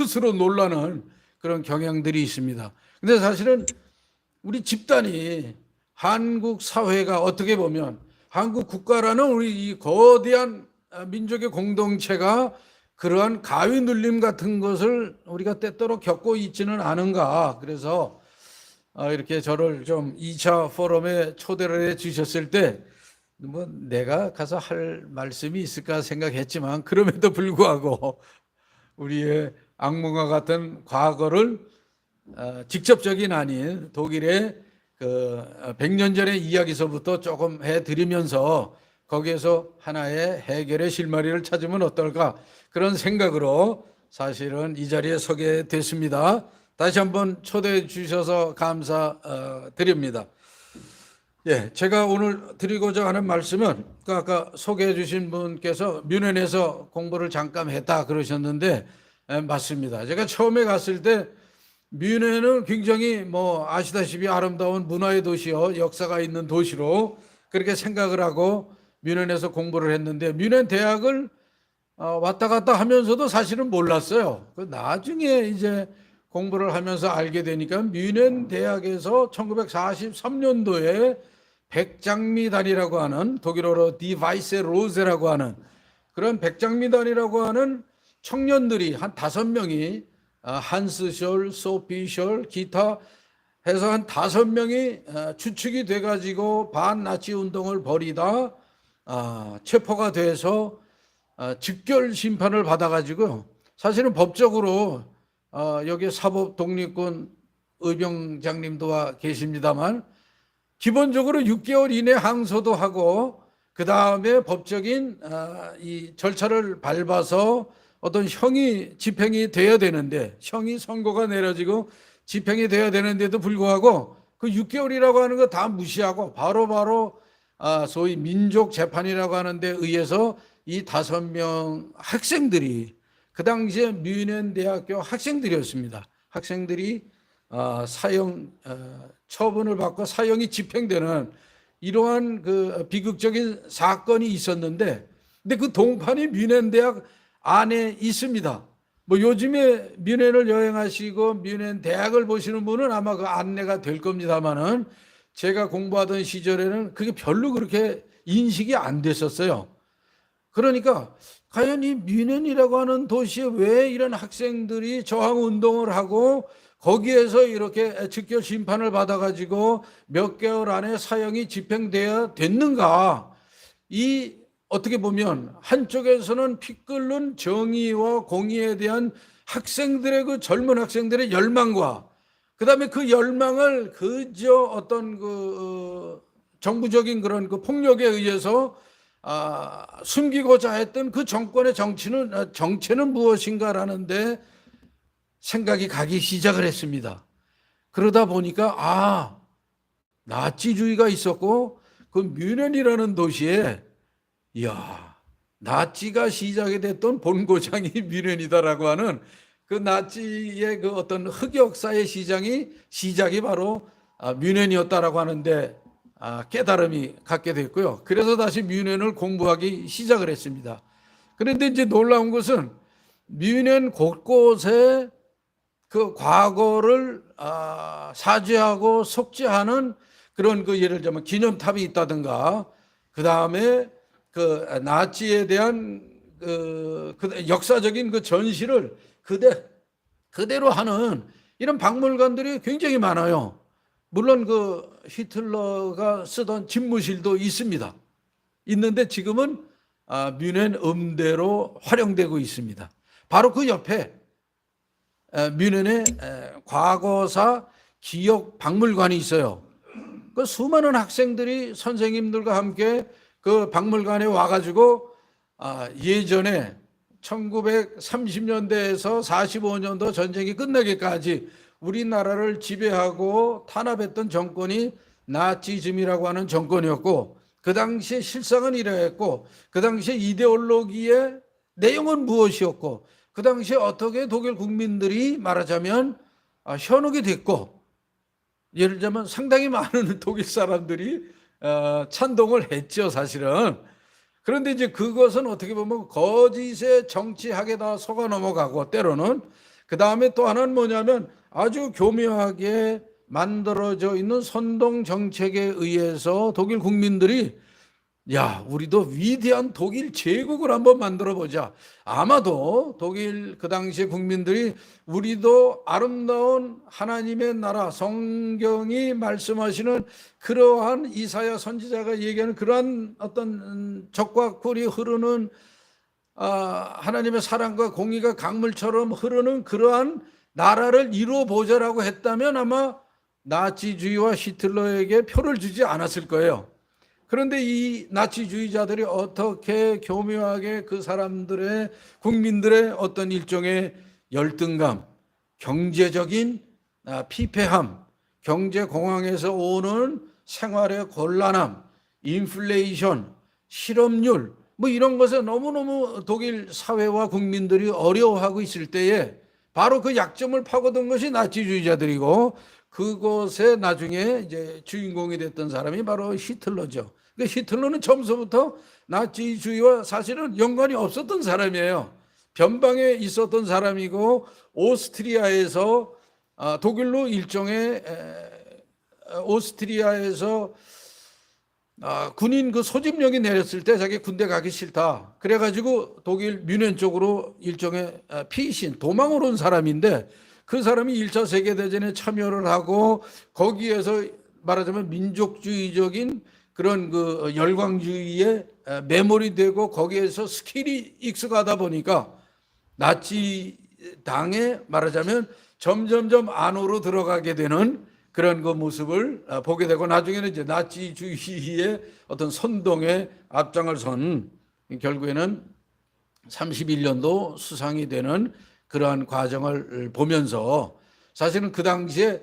스스로 놀라는 그런 경향들이 있습니다. 근데 사실은 우리 집단이, 한국 사회가 어떻게 보면 한국 국가라는 우리 이 거대한 민족의 공동체가 그러한 가위 눌림 같은 것을 우리가 때때로 겪고 있지는 않은가. 그래서 이렇게 저를 좀 2차 포럼에 초대를 해 주셨을 때 뭐 내가 가서 할 말씀이 있을까 생각했지만, 그럼에도 불구하고 우리의 악몽과 같은 과거를 직접적인 아닌 독일의 그 100년 전의 이야기서부터 조금 해드리면서 거기에서 하나의 해결의 실마리를 찾으면 어떨까, 그런 생각으로 사실은 이 자리에 서게 됐습니다. 다시 한번 초대해 주셔서 감사드립니다. 예, 제가 오늘 드리고자 하는 말씀은 아까 소개해 주신 분께서 뮌헨에서 공부를 잠깐 했다 그러셨는데, 맞습니다. 제가 처음에 갔을 때 뮌헨은 굉장히 뭐 아시다시피 아름다운 문화의 도시요, 역사가 있는 도시로 그렇게 생각을 하고 뮌헨에서 공부를 했는데, 뮌헨 대학을 왔다 갔다 하면서도 사실은 몰랐어요. 나중에 이제 공부를 하면서 알게 되니까 뮌헨 대학에서 1943년도에 백장미단이라고 하는, 독일어로 디바이세 로제라고 하는 그런 백장미단이라고 하는 청년들이 한 5명이, 한스 셜, 소피 셜, 기타 해서 한 5명이 추측이 돼가지고 반나치 운동을 벌이다 체포가 돼서 즉결 심판을 받아가지고, 사실은 법적으로 여기 사법 독립군 의병장님도 와 계십니다만 기본적으로 6개월 이내 항소도 하고 그 다음에 법적인 이 절차를 밟아서 어떤 형이 집행이 돼야 되는데, 형이 선고가 내려지고 집행이 돼야 되는데도 불구하고 그 6개월이라고 하는 거 다 무시하고 바로바로 소위 민족 재판이라고 하는 데 의해서 이 5명 학생들이, 그 당시에 뮌헨 대학교 학생들이었습니다. 학생들이 사형 처분을 받고 사형이 집행되는 이러한 그 비극적인 사건이 있었는데, 근데 그 동판이 뮌헨 대학 안에 있습니다. 뭐 요즘에 뮌헨을 여행하시고 뮌헨 대학을 보시는 분은 아마 그 안내가 될 겁니다만은, 제가 공부하던 시절에는 그게 별로 그렇게 인식이 안 됐었어요. 그러니까 과연 이 뮌헨이라고 하는 도시에 왜 이런 학생들이 저항 운동을 하고 거기에서 이렇게 즉결 심판을 받아가지고 몇 개월 안에 사형이 집행되어야 됐는가? 이 어떻게 보면 한쪽에서는 피 끓는 정의와 공의에 대한 학생들의, 그 젊은 학생들의 열망과 그다음에 그 열망을 그저 어떤 그 정부적인 그런 그 폭력에 의해서 숨기고자 했던 그 정권의 정체는 무엇인가라는데 생각이 가기 시작을 했습니다. 그러다 보니까 나치주의가 있었고 그 뮌헨이라는 도시에, 이야, 나치가 시작이 됐던 본고장이 뮌헨이다라고 하는 그 나치의 그 어떤 흑역사의 시작이 바로 뮌헨이었다라고 하는데 깨달음이 갖게 됐고요. 그래서 다시 뮌헨을 공부하기 시작을 했습니다. 그런데 이제 놀라운 것은 뮌헨 곳곳에 그 과거를 사죄하고 속죄하는 그런 그 예를 들면 기념탑이 있다든가, 그 다음에 그 나치에 대한 그 역사적인 그 전시를 그대로 하는 이런 박물관들이 굉장히 많아요. 물론 그 히틀러가 쓰던 집무실도 있습니다. 있는데 지금은 뮌헨 음대로 활용되고 있습니다. 바로 그 옆에 뮌헨의 과거사 기억 박물관이 있어요. 그 수많은 학생들이 선생님들과 함께 그 박물관에 와가지고 예전에 1930년대에서 45년도 전쟁이 끝나기까지 우리나라를 지배하고 탄압했던 정권이 나치즘이라고 하는 정권이었고, 그 당시에 실상은 이러했고, 그 당시에 이데올로기의 내용은 무엇이었고, 그 당시에 어떻게 독일 국민들이 말하자면 현혹이 됐고, 예를 들자면 상당히 많은 독일 사람들이 찬동을 했죠, 사실은. 그런데 이제 그것은 어떻게 보면 거짓의 정치학에다 속아 넘어가고, 때로는 그 다음에 또 하나는 뭐냐면 아주 교묘하게 만들어져 있는 선동 정책에 의해서 독일 국민들이 야, 우리도 위대한 독일 제국을 한번 만들어 보자. 아마도 독일 그 당시에 국민들이 우리도 아름다운 하나님의 나라, 성경이 말씀하시는 그러한 이사야 선지자가 얘기하는 그러한 어떤 적과 꿀이 흐르는 하나님의 사랑과 공의가 강물처럼 흐르는 그러한 나라를 이루어 보자라고 했다면 아마 나치주의와 히틀러에게 표를 주지 않았을 거예요. 그런데 이 나치주의자들이 어떻게 교묘하게 그 사람들의 국민들의 어떤 일종의 열등감, 경제적인 피폐함, 경제 공황에서 오는 생활의 곤란함, 인플레이션, 실업률 뭐 이런 것에 너무너무 독일 사회와 국민들이 어려워하고 있을 때에 바로 그 약점을 파고든 것이 나치주의자들이고 그것에 나중에 이제 주인공이 됐던 사람이 바로 히틀러죠. 히틀러는 처음부터 나치주의와 사실은 연관이 없었던 사람이에요. 변방에 있었던 사람이고 오스트리아에서 독일로 일종의 오스트리아에서 군인 그 소집령이 내렸을 때 자기 군대 가기 싫다. 그래가지고 독일 뮌헨 쪽으로 일종의 피신, 도망을 온 사람인데 그 사람이 1차 세계대전에 참여를 하고 거기에서 말하자면 민족주의적인 그런 그 열광주의에 매몰이 되고 거기에서 스킬이 익숙하다 보니까 나치 당에 말하자면 점점점 안으로 들어가게 되는 그런 그 모습을 보게 되고 나중에는 이제 나치주의의 어떤 선동에 앞장을 선 결국에는 31년도 수상이 되는 그러한 과정을 보면서 사실은 그 당시에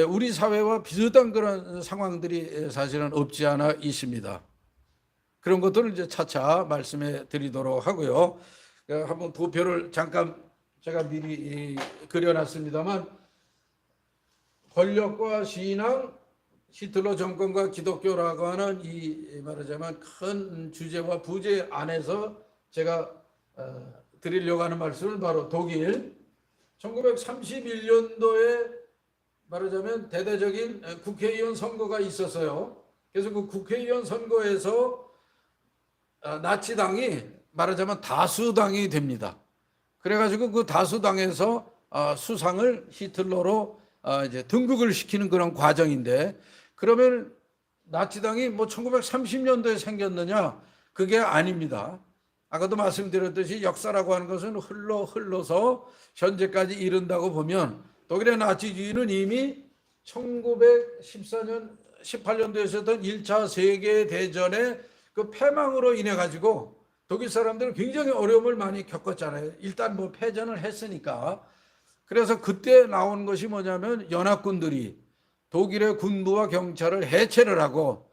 우리 사회와 비슷한 그런 상황들이 사실은 없지 않아 있습니다. 그런 것들을 이제 차차 말씀해 드리도록 하고요. 한번 도표를 잠깐 제가 미리 그려놨습니다만 권력과 신앙, 히틀러 정권과 기독교라고 하는 이 말하자면 큰 주제와 부제 안에서 제가 드리려고 하는 말씀은 바로 독일 1931년도에 말하자면 대대적인 국회의원 선거가 있었어요. 그래서 그 국회의원 선거에서 나치당이 말하자면 다수당이 됩니다. 그래가지고 그 다수당에서 수상을 히틀러로 이제 등극을 시키는 그런 과정인데 그러면 나치당이 뭐 1930년도에 생겼느냐? 그게 아닙니다. 아까도 말씀드렸듯이 역사라고 하는 것은 흘러서 현재까지 이른다고 보면 독일의 나치주의는 이미 1914년, 18년도에 있었던 1차 세계대전의 그 패망으로 인해 가지고 독일 사람들은 굉장히 어려움을 많이 겪었잖아요. 일단 뭐 패전을 했으니까. 그래서 그때 나온 것이 뭐냐면 연합군들이 독일의 군부와 경찰을 해체를 하고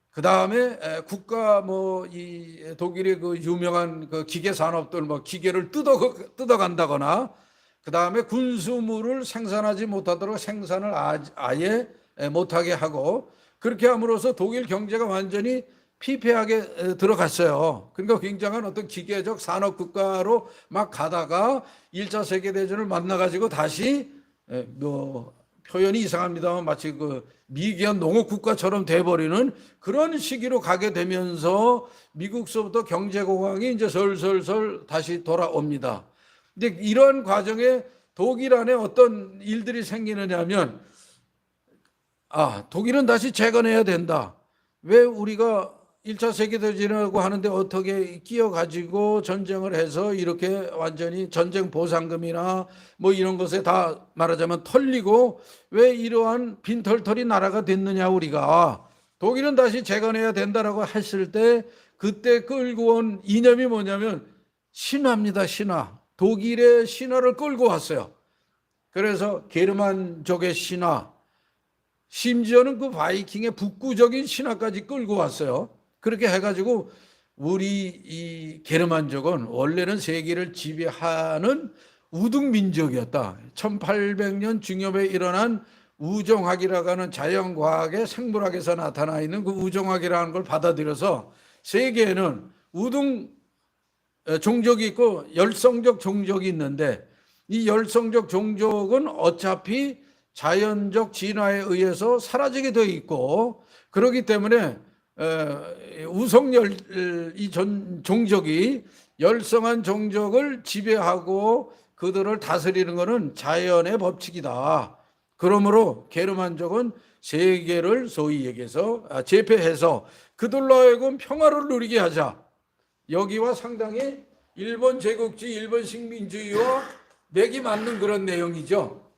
그 다음에 국가 뭐 이 독일의 그 유명한 그 기계 산업들 뭐 기계를 뜯어간다거나 그 다음에 군수물을 생산하지 못하도록 생산을 아예 못하게 하고 그렇게 함으로써 독일 경제가 완전히 피폐하게 들어갔어요. 그러니까 굉장한 어떤 기계적 산업 국가로 막 가다가 1차 세계대전을 만나가지고 다시 뭐 표현이 이상합니다만 마치 그 미개한 농업 국가처럼 돼버리는 그런 시기로 가게 되면서 미국서부터 경제공황이 이제 설설설 다시 돌아옵니다. 근데 이런 과정에 독일 안에 어떤 일들이 생기느냐 하면 독일은 다시 재건해야 된다. 왜 우리가 1차 세계대전이라고 하는데 어떻게 끼어가지고 전쟁을 해서 이렇게 완전히 전쟁 보상금이나 뭐 이런 것에 다 말하자면 털리고 왜 이러한 빈털털이 나라가 됐느냐 우리가. 독일은 다시 재건해야 된다라고 했을 때 그때 끌고 온 이념이 뭐냐면 신화입니다. 신화. 독일의 신화를 끌고 왔어요. 그래서 게르만족의 신화, 심지어는 그 바이킹의 북구적인 신화까지 끌고 왔어요. 그렇게 해가지고 우리 이 게르만족은 원래는 세계를 지배하는 우등민족이었다. 1800년 중엽에 일어난 우정학이라고 하는 자연과학의 생물학에서 나타나 있는 그 우정학이라는 걸 받아들여서 세계에는 우등 종족이 있고 열성적 종족이 있는데 이 열성적 종족은 어차피 자연적 진화에 의해서 사라지게 되어 있고, 그렇기 때문에 이 종족이 열성한 종족을 지배하고 그들을 다스리는 것은 자연의 법칙이다. 그러므로 게르만족은 세계를 소위 얘기해서 제패해서 그들로 하여금 평화를 누리게 하자. 여기와 상당히 일본 제국주의, 일본 식민주의와 맥이 맞는 그런 내용이죠.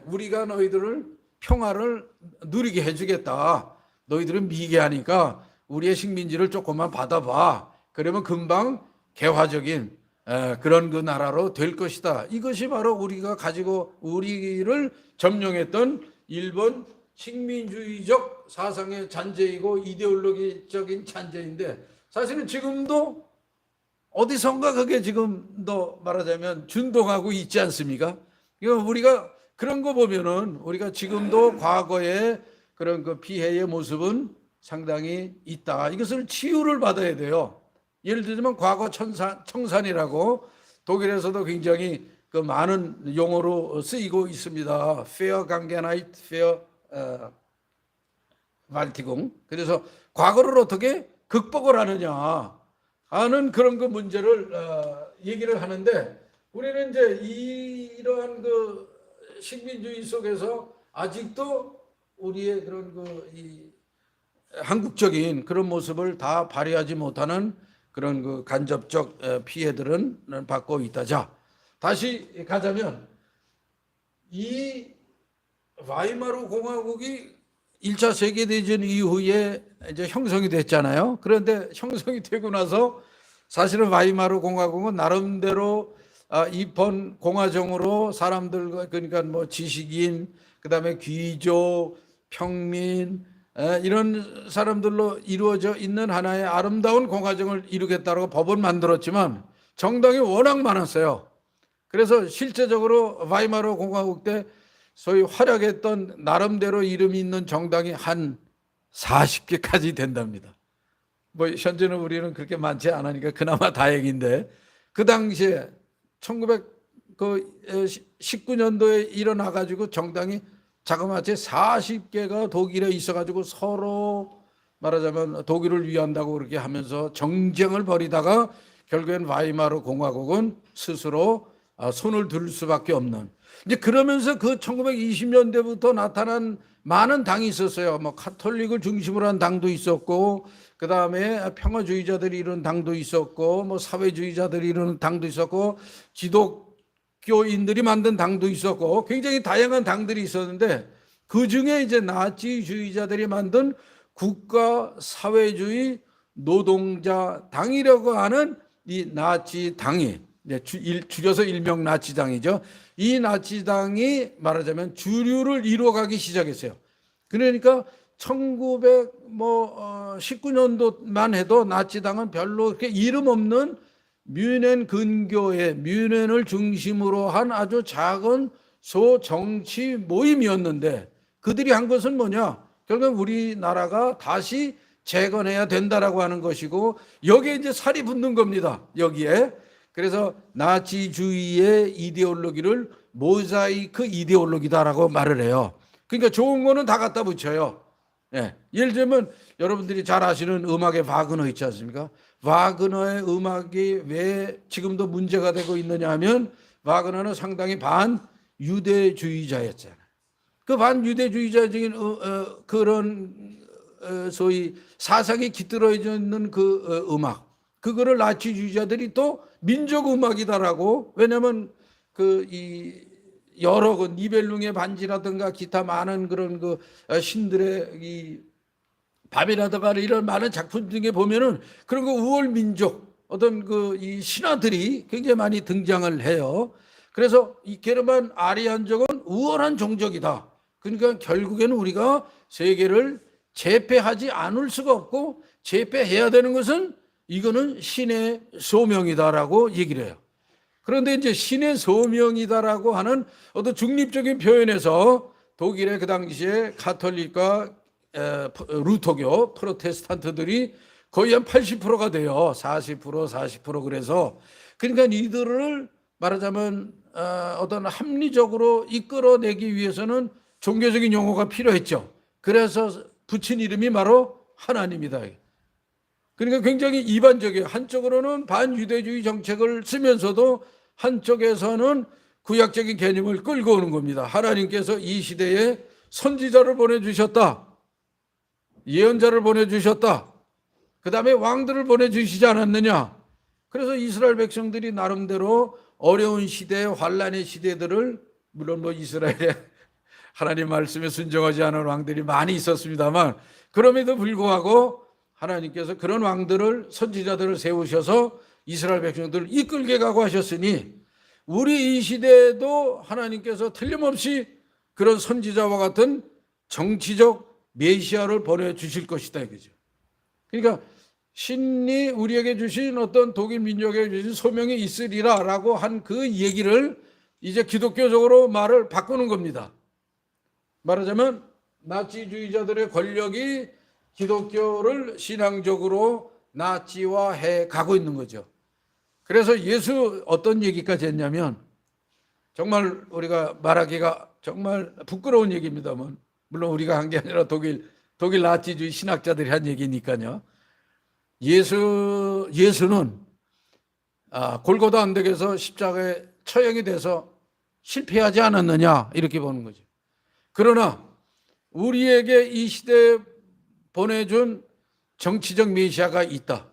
우리가 너희들을 평화를 누리게 해주겠다. 너희들은 미개하니까 우리의 식민지를 조금만 받아봐. 그러면 금방 개화적인 그런 그 나라로 될 것이다. 이것이 바로 우리가 가지고 우리를 점령했던 일본 식민주의적 사상의 잔재이고 이데올로기적인 잔재인데, 사실은 지금도 어디선가 그게 지금도 말하자면 준동하고 있지 않습니까? 우리가 그런 거 보면은 우리가 지금도 과거의 그런 그 피해의 모습은 상당히 있다. 이것을 치유를 받아야 돼요. 예를 들면 과거 청산이라고 독일에서도 굉장히 그 많은 용어로 쓰이고 있습니다. 페어 강게나이트, 페어 말티공. 그래서 과거를 어떻게 극복을 하느냐 하는 그런 그 문제를 얘기를 하는데, 우리는 이제 이러한 그 식민주의 속에서 아직도 우리의 그런 이 한국적인 그런 모습을 다 발휘하지 못하는 그런 그 간접적 피해들은 받고 있다. 자, 다시 가자면 이 와이마르 공화국이 1차 세계대전 이후에 이제 형성이 됐잖아요. 그런데 형성이 되고 나서 사실은 와이마르 공화국은 나름대로 입헌 공화정으로 사람들, 그러니까 뭐 지식인, 그다음에 귀족, 평민 이런 사람들로 이루어져 있는 하나의 아름다운 공화정을 이루겠다고 법을 만들었지만 정당이 워낙 많았어요. 그래서 실제적으로 와이마르 공화국 때 소위 활약했던 나름대로 이름이 있는 정당이 한 40개까지 된답니다. 뭐 현재는 우리는 그렇게 많지 않으니까 그나마 다행인데, 그 당시에 1919년도에 일어나가지고 정당이 자그마치 40개가 독일에 있어가지고 서로 말하자면 독일을 위한다고 그렇게 하면서 정쟁을 벌이다가 결국엔 와이마르 공화국은 스스로 손을 들 수밖에 없는, 이제 그러면서 그 1920년대부터 나타난 많은 당이 있었어요. 뭐 카톨릭을 중심으로 한 당도 있었고, 그 다음에 평화주의자들이 이런 당도 있었고, 뭐 사회주의자들이 이런 당도 있었고, 기독교인들이 만든 당도 있었고, 굉장히 다양한 당들이 있었는데, 그 중에 이제 나치주의자들이 만든 국가 사회주의 노동자 당이라고 하는 이 나치 당이, 줄여서 일명 나치당이죠. 이 나치당이 말하자면 주류를 이루어가기 시작했어요. 그러니까 1919년도만 해도 나치당은 별로 그렇게 이름 없는 뮌헨 근교의 뮌헨을 중심으로 한 아주 작은 소정치 모임이었는데, 그들이 한 것은 뭐냐? 결국 우리나라가 다시 재건해야 된다라고 하는 것이고, 여기에 이제 살이 붙는 겁니다. 여기에. 그래서 나치주의의 이데올로기를 모자이크 이데올로기다라고 말을 해요. 그러니까 좋은 거는 다 갖다 붙여요. 예를 들면 여러분들이 잘 아시는 음악의 바그너 있지 않습니까? 바그너의 음악이 왜 지금도 문제가 되고 있느냐 하면, 바그너는 상당히 반유대주의자였잖아요. 그 반유대주의자적인 그런 소위 사상이 깃들어 있는 그 음악, 그거를 나치주의자들이 또 민족음악이다라고, 왜냐하면 여러 니벨룽의 반지라든가 기타 많은 그런 신들의 이 밤이라든가 이런 많은 작품 중에 보면은 그런 우월 민족 어떤 이 신화들이 굉장히 많이 등장을 해요. 그래서 이 게르만 아리안족은 우월한 종족이다. 그러니까 결국에는 우리가 세계를 제패하지 않을 수가 없고, 제패해야 되는 것은 이거는 신의 소명이다라고 얘기를 해요. 그런데 이제 신의 소명이다라고 하는 어떤 중립적인 표현에서 독일의 그 당시에 가톨릭과 루터교, 프로테스탄트들이 거의 한 80%가 돼요. 40%. 그래서 그러니까 이들을 말하자면 어떤 합리적으로 이끌어내기 위해서는 종교적인 용어가 필요했죠. 그래서 붙인 이름이 바로 하나님이다. 그러니까 굉장히 이반적이에요. 한쪽으로는 반유대주의 정책을 쓰면서도 한쪽에서는 구약적인 개념을 끌고 오는 겁니다. 하나님께서 이 시대에 선지자를 보내주셨다. 예언자를 보내주셨다. 그 다음에 왕들을 보내주시지 않았느냐. 그래서 이스라엘 백성들이 나름대로 어려운 시대, 환란의 시대들을, 물론 뭐 이스라엘에 하나님 말씀에 순종하지 않은 왕들이 많이 있었습니다만, 그럼에도 불구하고 하나님께서 그런 왕들을, 선지자들을 세우셔서 이스라엘 백성들을 이끌게 가고 하셨으니, 우리 이 시대에도 하나님께서 틀림없이 그런 선지자와 같은 정치적 메시아를 보내주실 것이다 이거죠. 그러니까 신이 우리에게 주신 어떤 독일 민족에게 주신 소명이 있으리라라고 한 그 얘기를 이제 기독교적으로 말을 바꾸는 겁니다. 말하자면 나치주의자들의 권력이 기독교를 신앙적으로 나치화해 가고 있는 거죠. 그래서 예수 어떤 얘기까지 했냐면, 정말 우리가 말하기가 정말 부끄러운 얘기입니다만, 물론 우리가 한 게 아니라 독일 나치주의 신학자들이 한 얘기니까요. 예수는 골고다 언덕에서 십자가에 처형이 돼서 실패하지 않았느냐 이렇게 보는 거죠. 그러나 우리에게 이 시대에 보내준 정치적 메시아가 있다.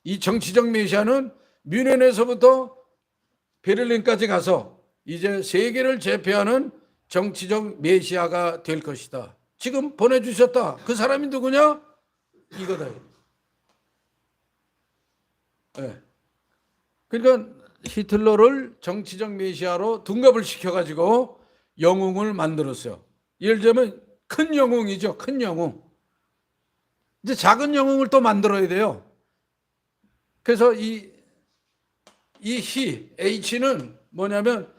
이 정치적 메시아는 뮌헨에서부터 베를린까지 가서 이제 세계를 제패하는 정치적 메시아가 될 것이다. 지금 보내주셨다. 그 사람이 누구냐? 이거다. 네. 그러니까 히틀러를 정치적 메시아로 둔갑을 시켜가지고 영웅을 만들었어요. 예를 들면 큰 영웅이죠. 큰 영웅. 이제 작은 영웅을 또 만들어야 돼요. 그래서 이 H는 뭐냐면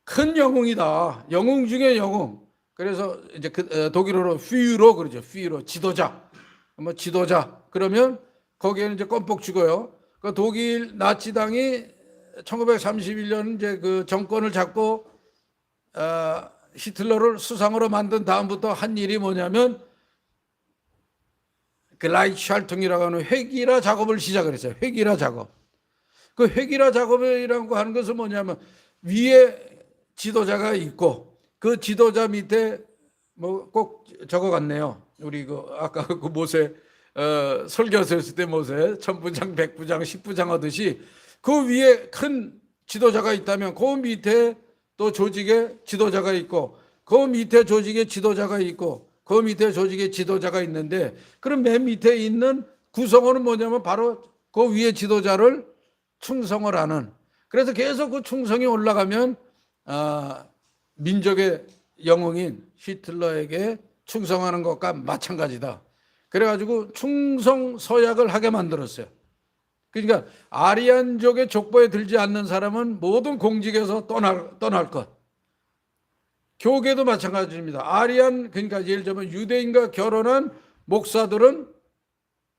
큰 영웅이다. 영웅 중에 영웅. 그래서 이제 독일어로 führer 그러죠. führer 지도자. 뭐 지도자. 그러면 거기에는 이제 껌뻑 죽어요. 그 독일 나치당이 1931년 이제 그 정권을 잡고 히틀러를 수상으로 만든 다음부터 한 일이 뭐냐면 그 라이치할퉁이라고 하는 회기라 작업을 시작을 했어요. 회기라 작업. 그 회기라 작업이라고 하는 것은 뭐냐면 위에 지도자가 있고 그 지도자 밑에 뭐 꼭 적어갔네요. 우리 그 아까 그 모세 설교했을 때 모세 천부장, 백부장, 십부장 하듯이 그 위에 큰 지도자가 있다면 그 밑에 또 조직에 지도자가 있고 그 밑에 조직에 지도자가 있고 그 밑에 조직에 지도자가 있는데 그럼 맨 밑에 있는 구성원은 뭐냐면 바로 그 위에 지도자를 충성을 하는. 그래서 계속 그 충성이 올라가면 민족의 영웅인 히틀러에게 충성하는 것과 마찬가지다. 그래가지고 충성 서약을 하게 만들었어요. 그러니까 아리안족의 족보에 들지 않는 사람은 모든 공직에서 떠날 것. 교계도 마찬가지입니다. 아리안, 그러니까 예를 들면 유대인과 결혼한 목사들은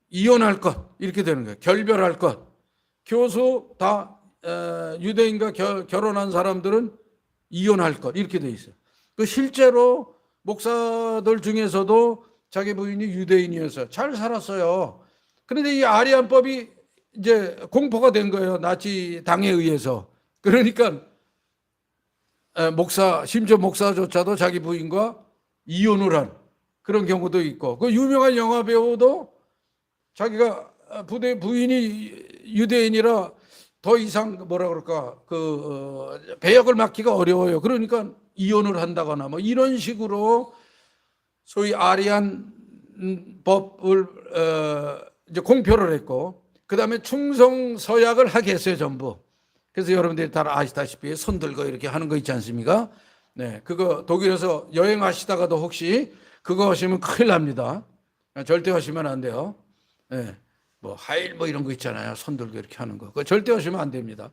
이혼할 것 이렇게 되는 거예요. 결별할 것. 교수 다 유대인과 결혼한 사람들은 이혼할 것 이렇게 돼 있어요. 그 실제로 목사들 중에서도 자기 부인이 유대인이어서 잘 살았어요. 그런데 이 아리안법이 이제 공포가 된 거예요. 나치 당에 의해서. 그러니까 심지어 목사조차도 자기 부인과 이혼을 한 그런 경우도 있고, 그 유명한 영화 배우도 자기가 부인이 유대인이라 더 이상 뭐라 그럴까 배역을 맡기가 어려워요. 그러니까 이혼을 한다거나 뭐 이런 식으로 소위 아리안 법을 이제 공표를 했고, 그 다음에 충성 서약을 하게 했어요 전부. 그래서 여러분들이 다 아시다시피 손 들고 이렇게 하는 거 있지 않습니까? 네, 그거 독일에서 여행하시다가도 혹시 그거 하시면 큰일 납니다. 절대 하시면 안 돼요. 네, 뭐 하일 뭐 이런 거 있잖아요. 손 들고 이렇게 하는 거. 그거 절대 하시면 안 됩니다.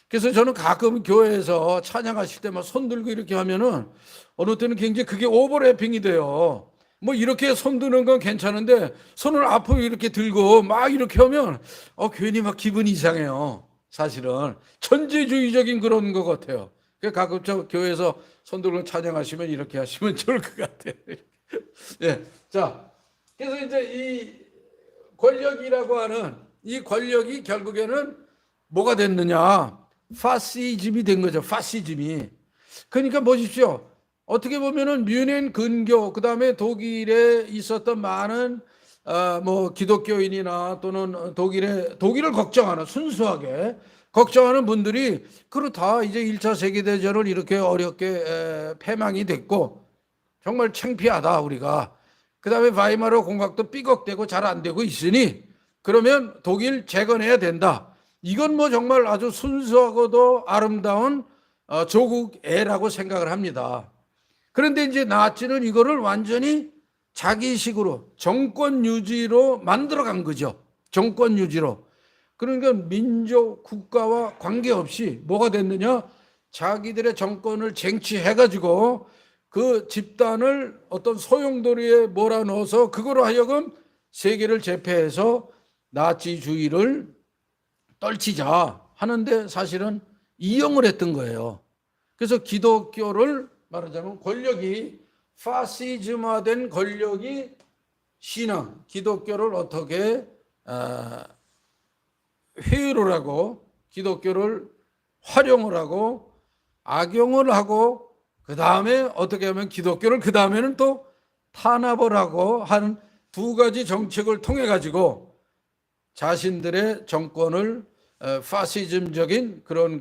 그래서 저는 가끔 교회에서 찬양하실 때 막 손 들고 이렇게 하면은 어느 때는 굉장히 그게 오버래핑이 돼요. 뭐 이렇게 손 드는 건 괜찮은데 손을 앞으로 이렇게 들고 막 이렇게 하면 괜히 막 기분이 이상해요. 사실은 천재주의적인 그런 것 같아요. 그 가끔 저 교회에서 손 들고 찬양하시면 이렇게 하시면 좋을 것 같아요. 예. 자, 그래서 이제 이 권력이라고 하는 이 권력이 결국에는 뭐가 됐느냐? 파시즘이 된 거죠. 파시즘이. 그러니까 보십시오. 어떻게 보면은 뮌헨 근교, 그 다음에 독일에 있었던 많은 뭐 기독교인이나 또는 독일을 걱정하는, 순수하게 걱정하는 분들이 그렇다, 이제 1차 세계대전을 이렇게 어렵게 패망이 됐고 정말 창피하다 우리가. 그 다음에 바이마르 공각도 삐걱대고 잘 안 되고 있으니 그러면 독일 재건해야 된다. 이건 뭐 정말 아주 순수하고도 아름다운 조국애라고 생각을 합니다. 그런데 이제 나치는 이거를 완전히 자기식으로 정권 유지로 만들어간 거죠. 정권 유지로. 그러니까 민족, 국가와 관계없이 뭐가 됐느냐? 자기들의 정권을 쟁취해가지고 그 집단을 어떤 소용돌이에 몰아넣어서 그거로 하여금 세계를 제패해서 나치주의를 떨치자 하는데 사실은 이용을 했던 거예요. 그래서 기독교를 말하자면 권력이 파시즘화된 권력이 신앙, 기독교를 어떻게 회유를 하고 기독교를 활용을 하고 악용을 하고 그 다음에 어떻게 하면 기독교를 그 다음에는 또 탄압을 하고 한 두 가지 정책을 통해 가지고 자신들의 정권을 파시즘적인 그런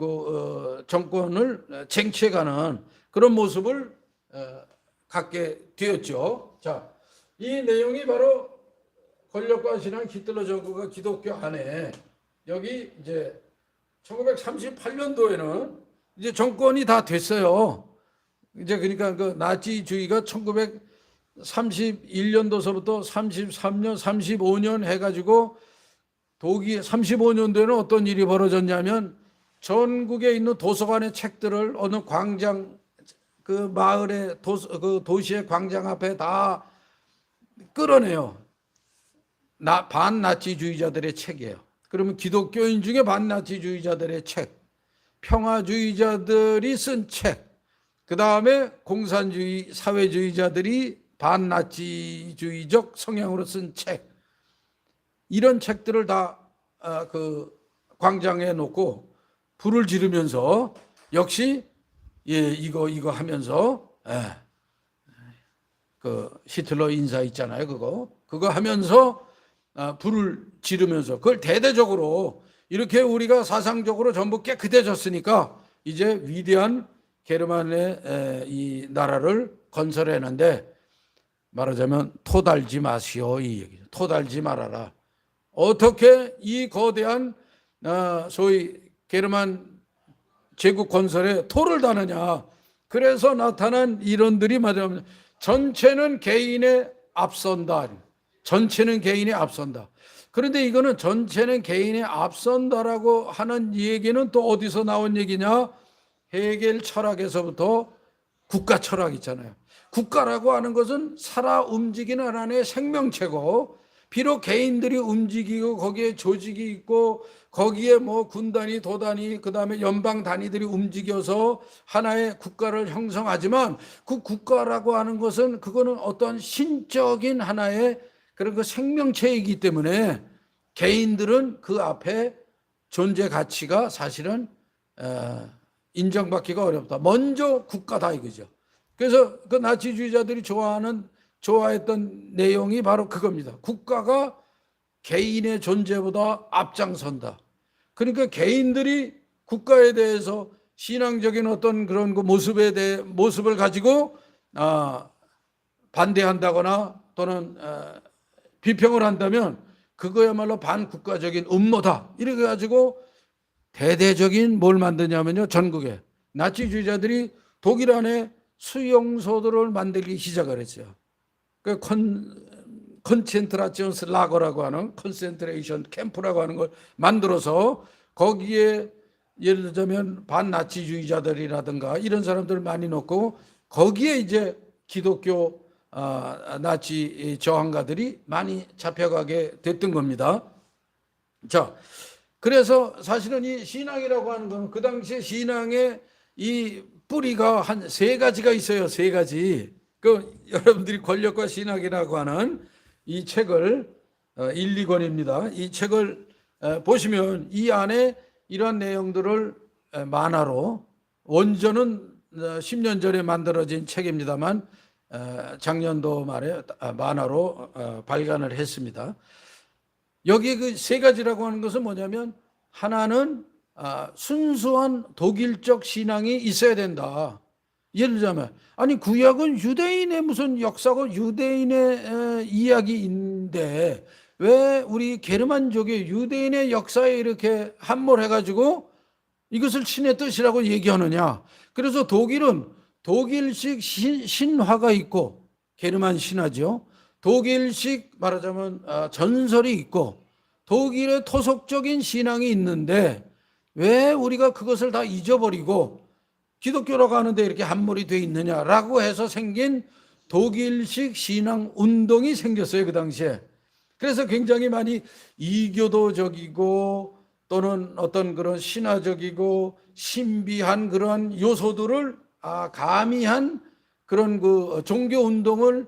정권을 쟁취해가는 그런 모습을 갖게 되었죠. 자, 이 내용이 바로 권력과 신앙 히틀러 정부가 기독교 안에 여기 이제 1938년도에는 이제 정권이 다 됐어요. 이제 그러니까 그 나치주의가 1931년도서부터 33년, 35년 해가지고 독일 35년도에는 어떤 일이 벌어졌냐면 전국에 있는 도서관의 책들을 어느 광장 그 마을의 그 도시의 광장 앞에 다 끌어내요. 반나치주의자들의 책이에요. 그러면 기독교인 중에 반나치주의자들의 책, 평화주의자들이 쓴 책, 그 다음에 공산주의 사회주의자들이 반나치주의적 성향으로 쓴 책, 이런 책들을 다 그 광장에 놓고 불을 지르면서 역시 이거 하면서 그 히틀러 인사 있잖아요. 그거 하면서 불을 지르면서 그걸 대대적으로 이렇게 우리가 사상적으로 전부 깨끗해졌으니까 이제 위대한 게르만의 이 나라를 건설했는데 말하자면 토달지 마시오 이 얘기죠. 토달지 말아라. 어떻게 이 거대한 소위 게르만 제국 건설에 토를 다느냐. 그래서 나타난 이론들이 말하자면 전체는 개인에 앞선다. 전체는 개인에 앞선다. 그런데 이거는 전체는 개인에 앞선다라고 하는 얘기는 또 어디서 나온 얘기냐? 헤겔 철학에서부터 국가 철학 있잖아요. 국가라고 하는 것은 살아 움직이는 하나의 생명체고 비록 개인들이 움직이고 거기에 조직이 있고 거기에 뭐 군단위, 도단위, 그 다음에 연방 단위들이 움직여서 하나의 국가를 형성하지만 그 국가라고 하는 것은 그거는 어떤 신적인 하나의 그런 그 생명체이기 때문에 개인들은 그 앞에 존재 가치가 사실은 인정받기가 어렵다. 먼저 국가다 이거죠. 그래서 그 나치주의자들이 좋아했던 내용이 바로 그겁니다. 국가가 개인의 존재보다 앞장선다. 그러니까 개인들이 국가에 대해서 신앙적인 어떤 그런 그 모습을 가지고 반대한다거나 또는 비평을 한다면 그거야말로 반국가적인 음모다. 이렇게 가지고 대대적인 뭘 만드냐면요. 전국에 나치주의자들이 독일 안에 수용소들을 만들기 시작을 했어요. 그 컨센트라치온스 라거라고 하는 컨센트레이션 캠프라고 하는 걸 만들어서 거기에 예를 들자면 반나치주의자들이라든가 이런 사람들을 많이 넣고 거기에 이제 기독교 나치 저항가들이 많이 잡혀가게 됐던 겁니다. 자, 그래서 사실은 이 신앙이라고 하는 것은 그 당시에 신앙의 이 뿌리가 한 세 가지가 있어요. 세 가지. 여러분들이 권력과 신학이라고 하는 이 책을 1, 2권입니다. 이 책을 보시면 이 안에 이런 내용들을 만화로, 원전은 10년 전에 만들어진 책입니다만 작년도 말에 만화로 발간을 했습니다. 여기 그 세 가지라고 하는 것은 뭐냐면, 하나는 순수한 독일적 신앙이 있어야 된다. 예를 들자면, 아니 구약은 유대인의 무슨 역사고 유대인의 이야기인데 왜 우리 게르만족의 유대인의 역사에 이렇게 함몰해가지고 이것을 신의 뜻이라고 얘기하느냐. 그래서 독일은 독일식 신화가 있고, 게르만 신화죠. 독일식 말하자면 전설이 있고 독일의 토속적인 신앙이 있는데 왜 우리가 그것을 다 잊어버리고 기독교라고 하는데 이렇게 함몰이 돼 있느냐라고 해서 생긴 독일식 신앙 운동이 생겼어요, 그 당시에. 그래서 굉장히 많이 이교도적이고 또는 어떤 그런 신화적이고 신비한 그런 요소들을 가미한 그런 그 종교 운동을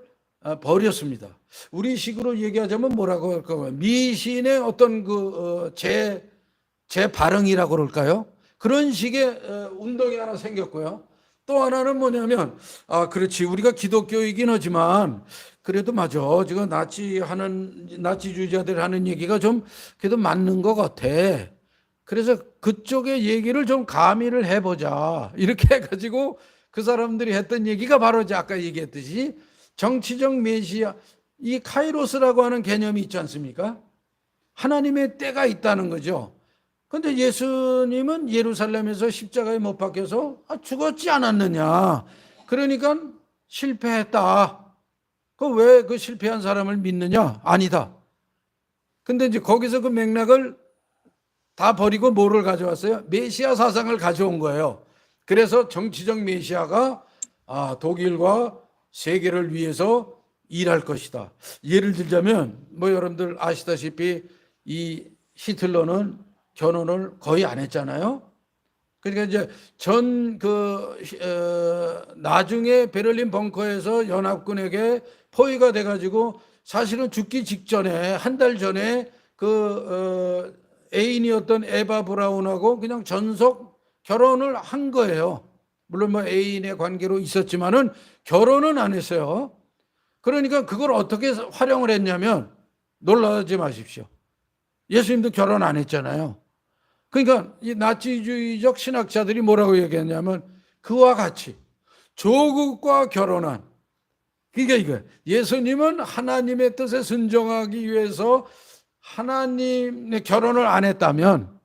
벌였습니다. 우리식으로 얘기하자면 뭐라고 할까요? 미신의 어떤 그 재발흥이라고 그럴까요? 그런 식의 운동이 하나 생겼고요. 또 하나는 뭐냐면, 그렇지, 우리가 기독교이긴 하지만 그래도 맞아, 지금 나치주의자들 하는 얘기가 좀 그래도 맞는 것 같아. 그래서 그쪽의 얘기를 좀 가미를 해보자, 이렇게 해가지고 그 사람들이 했던 얘기가 바로 아까 얘기했듯이 정치적 메시아, 이 카이로스라고 하는 개념이 있지 않습니까? 하나님의 때가 있다는 거죠. 그런데 예수님은 예루살렘에서 십자가에 못 박혀서 죽었지 않았느냐. 그러니까 실패했다. 왜 그 실패한 사람을 믿느냐? 아니다. 근데 이제 거기서 그 맥락을 다 버리고 뭐를 가져왔어요? 메시아 사상을 가져온 거예요. 그래서 정치적 메시아가 독일과 세계를 위해서 일할 것이다. 예를 들자면 뭐 여러분들 아시다시피 이 히틀러는 결혼을 거의 안 했잖아요. 그러니까 이제 나중에 베를린 벙커에서 연합군에게 포위가 돼가지고 사실은 죽기 직전에 한 달 전에 애인이었던 에바 브라운하고 그냥 전속 결혼을 한 거예요. 물론 뭐 애인의 관계로 있었지만은 결혼은 안 했어요. 그러니까 그걸 어떻게 활용을 했냐면, 놀라지 마십시오. 예수님도 결혼 안 했잖아요. 그러니까 이 나치주의적 신학자들이 뭐라고 얘기했냐면, 그와 같이 조국과 결혼한, 그러니까 이거예요. 예수님은 하나님의 뜻에 순종하기 위해서 하나님의 결혼을 안 했다면,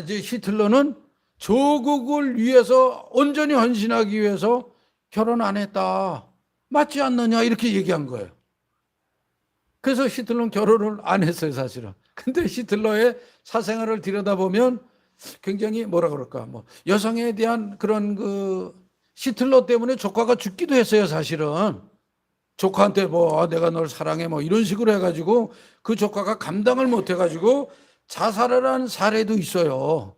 이제 히틀러는 조국을 위해서 온전히 헌신하기 위해서 결혼 안 했다. 맞지 않느냐, 이렇게 얘기한 거예요. 그래서 히틀러는 결혼을 안 했어요, 사실은. 근데 히틀러의 사생활을 들여다보면 굉장히 뭐라 그럴까, 여성에 대한 그런 히틀러 때문에 조카가 죽기도 했어요, 사실은. 조카한테 내가 널 사랑해 이런 식으로 해가지고 그 조카가 감당을 못 해가지고 자살을 한 사례도 있어요.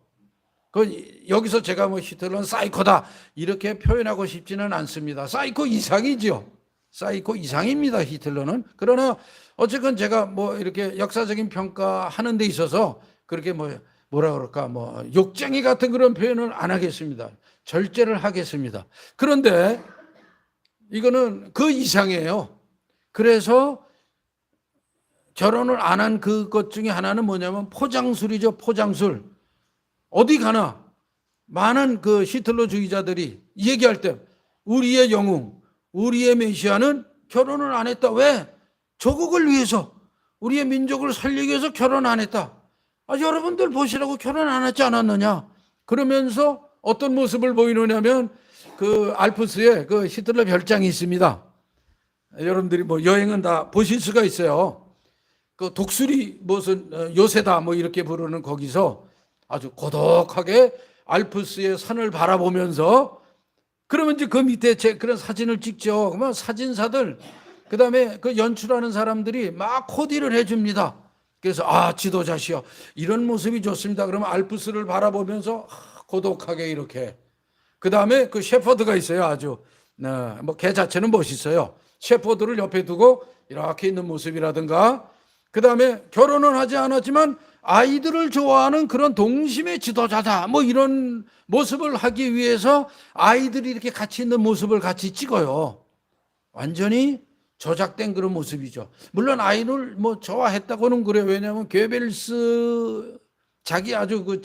여기서 제가 히틀러는 사이코다 이렇게 표현하고 싶지는 않습니다. 사이코 이상이죠. 사이코 이상입니다, 히틀러는. 그러나 어쨌건 제가 이렇게 역사적인 평가하는 데 있어서 그렇게 뭐라 그럴까, 욕쟁이 같은 그런 표현을 안 하겠습니다. 절제를 하겠습니다. 그런데 이거는 그 이상이에요. 그래서 결혼을 안 한 그것 중에 하나는 뭐냐면 포장술이죠, 포장술. 어디 가나 많은 히틀러주의자들이 얘기할 때 우리의 영웅, 우리의 메시아는 결혼을 안 했다. 왜? 조국을 위해서, 우리의 민족을 살리기 위해서 결혼 안 했다. 여러분들 보시라고 결혼 안 했지 않았느냐. 그러면서 어떤 모습을 보이느냐면 알프스에 히틀러 별장이 있습니다. 여러분들이 여행은 다 보실 수가 있어요. 독수리 무슨 요새다 이렇게 부르는 거기서 아주 고독하게 알프스의 산을 바라보면서, 그러면 이제 그 밑에 그런 사진을 찍죠. 그러면 사진사들, 그 다음에 연출하는 사람들이 막 코디를 해줍니다. 그래서 지도자시여, 이런 모습이 좋습니다. 그러면 알프스를 바라보면서 고독하게 이렇게. 그 다음에 그 셰퍼드가 있어요. 아주 뭐 개 자체는 멋있어요. 셰퍼드를 옆에 두고 이렇게 있는 모습이라든가, 그 다음에 결혼은 하지 않았지만 아이들을 좋아하는 그런 동심의 지도자다, 뭐 이런 모습을 하기 위해서 아이들이 이렇게 같이 있는 모습을 같이 찍어요. 완전히 조작된 그런 모습이죠. 물론 아이를 뭐 좋아했다고는 그래요. 왜냐하면 괴벨스 자기 아주 그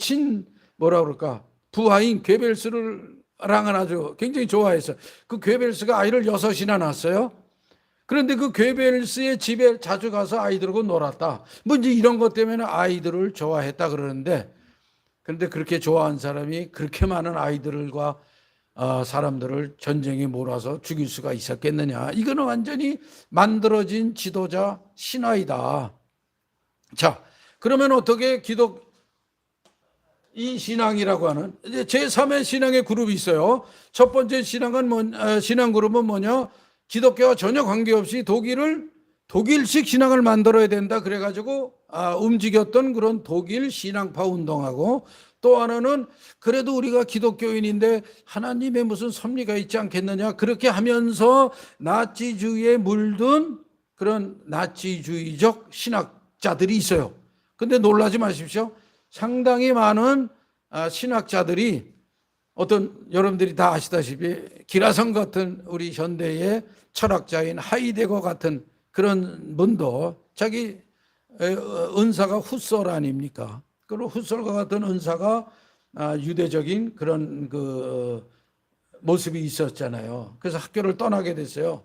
뭐라 그럴까, 부하인 괴벨스랑은 아주 굉장히 좋아했어요. 그 괴벨스가 아이를 6이나 낳았어요. 그런데 그 괴벨스의 집에 자주 가서 아이들하고 놀았다, 뭐 이제 이런 것 때문에 아이들을 좋아했다 그러는데, 그런데 그렇게 좋아한 사람이 그렇게 많은 아이들과 사람들을 전쟁에 몰아서 죽일 수가 있었겠느냐. 이거는 완전히 만들어진 지도자 신화이다. 자, 그러면 어떻게 이 신앙이라고 하는 이제 제3의 신앙의 그룹이 있어요. 첫 번째 신앙 그룹은 뭐냐? 기독교와 전혀 관계없이 독일식 신앙을 만들어야 된다 그래가지고 움직였던 그런 독일 신앙파 운동하고, 또 하나는 그래도 우리가 기독교인인데 하나님의 무슨 섭리가 있지 않겠느냐, 그렇게 하면서 나치주의에 물든 그런 나치주의적 신학자들이 있어요. 근데 놀라지 마십시오. 상당히 많은 신학자들이 여러분들이 다 아시다시피 기라성 같은 우리 현대의 철학자인 하이데거 같은 그런 분도 자기 은사가 훗설 아닙니까? 그리고 훗설과 같은 은사가 유대적인 그런 그 모습이 있었잖아요. 그래서 학교를 떠나게 됐어요.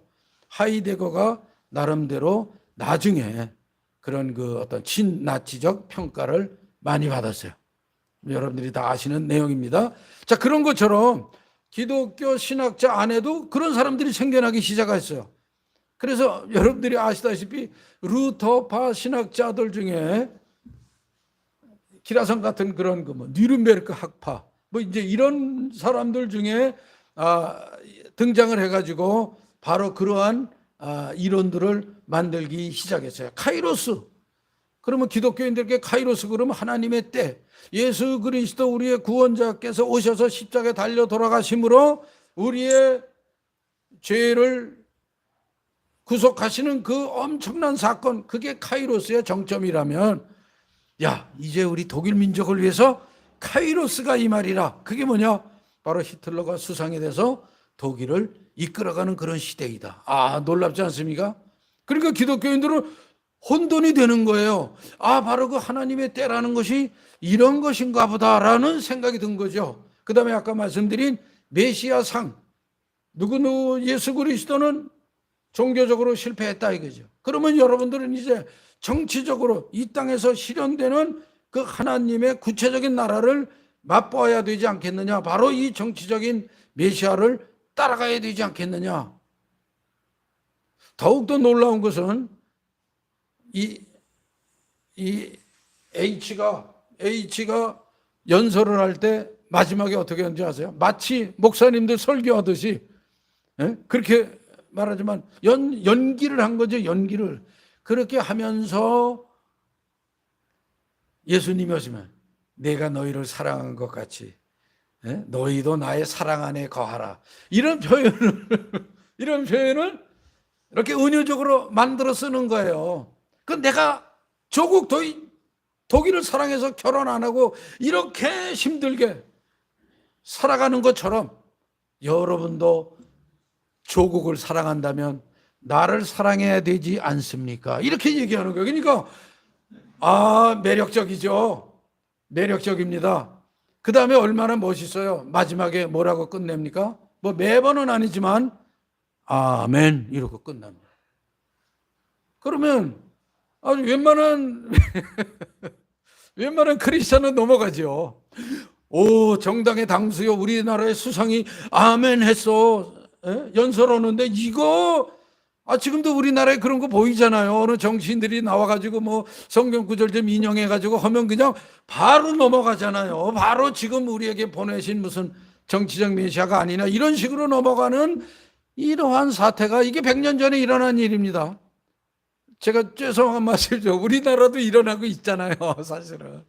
하이데거가 나름대로 나중에 그런 그 어떤 친나치적 평가를 많이 받았어요. 여러분들이 다 아시는 내용입니다. 자, 그런 것처럼 기독교 신학자 안에도 그런 사람들이 생겨나기 시작했어요. 그래서 여러분들이 아시다시피 루터파 신학자들 중에 기라성 같은 그런 뭐 뉘른베르크 학파 뭐 이제 이런 사람들 중에 등장을 해가지고 바로 그러한 이론들을 만들기 시작했어요. 카이로스. 그러면 기독교인들께 카이로스 그러면 하나님의 때, 예수 그리스도 우리의 구원자께서 오셔서 십자가에 달려 돌아가심으로 우리의 죄를 구속하시는 그 엄청난 사건, 그게 카이로스의 정점이라면, 야, 이제 우리 독일 민족을 위해서 카이로스가 이 말이라. 그게 뭐냐? 바로 히틀러가 수상이 돼서 독일을 이끌어가는 그런 시대이다. 놀랍지 않습니까? 그러니까 기독교인들은 혼돈이 되는 거예요. 바로 그 하나님의 때라는 것이 이런 것인가 보다라는 생각이 든 거죠. 그 다음에 아까 말씀드린 메시아상, 예수 그리스도는 종교적으로 실패했다 이거죠. 그러면 여러분들은 이제 정치적으로 이 땅에서 실현되는 그 하나님의 구체적인 나라를 맛보아야 되지 않겠느냐. 바로 이 정치적인 메시아를 따라가야 되지 않겠느냐. 더욱더 놀라운 것은 이 H가 연설을 할 때 마지막에 어떻게 하는지 아세요? 마치 목사님들 설교하듯이, 그렇게 말하지만 연기를 한 거죠. 연기를. 그렇게 하면서 예수님이 오시면 내가 너희를 사랑한 것 같이 너희도 나의 사랑 안에 거하라. 이런 표현을 이렇게 은유적으로 만들어 쓰는 거예요. 그 내가 조국 독일을 사랑해서 결혼 안 하고 이렇게 힘들게 살아가는 것처럼 여러분도 조국을 사랑한다면 나를 사랑해야 되지 않습니까? 이렇게 얘기하는 거예요. 그러니까 매력적이죠. 매력적입니다. 그 다음에 얼마나 멋있어요. 마지막에 뭐라고 끝냅니까? 뭐 매번은 아니지만 아멘 이러고 끝납니다. 그러면 아주 웬만한 크리스찬은 넘어가죠. 정당의 당수요, 우리나라의 수상이 아멘 했어, 연설하는데 이거 지금도 우리나라에 그런 거 보이잖아요. 어느 정치인들이 나와가지고 뭐 성경 구절 좀 인용해가지고 하면 그냥 바로 넘어가잖아요. 바로 지금 우리에게 보내신 무슨 정치적 메시아가 아니냐 이런 식으로 넘어가는 이러한 사태가 이게 100년 전에 일어난 일입니다. 제가 죄송한 말씀이죠. 우리나라도 일어나고 있잖아요, 사실은.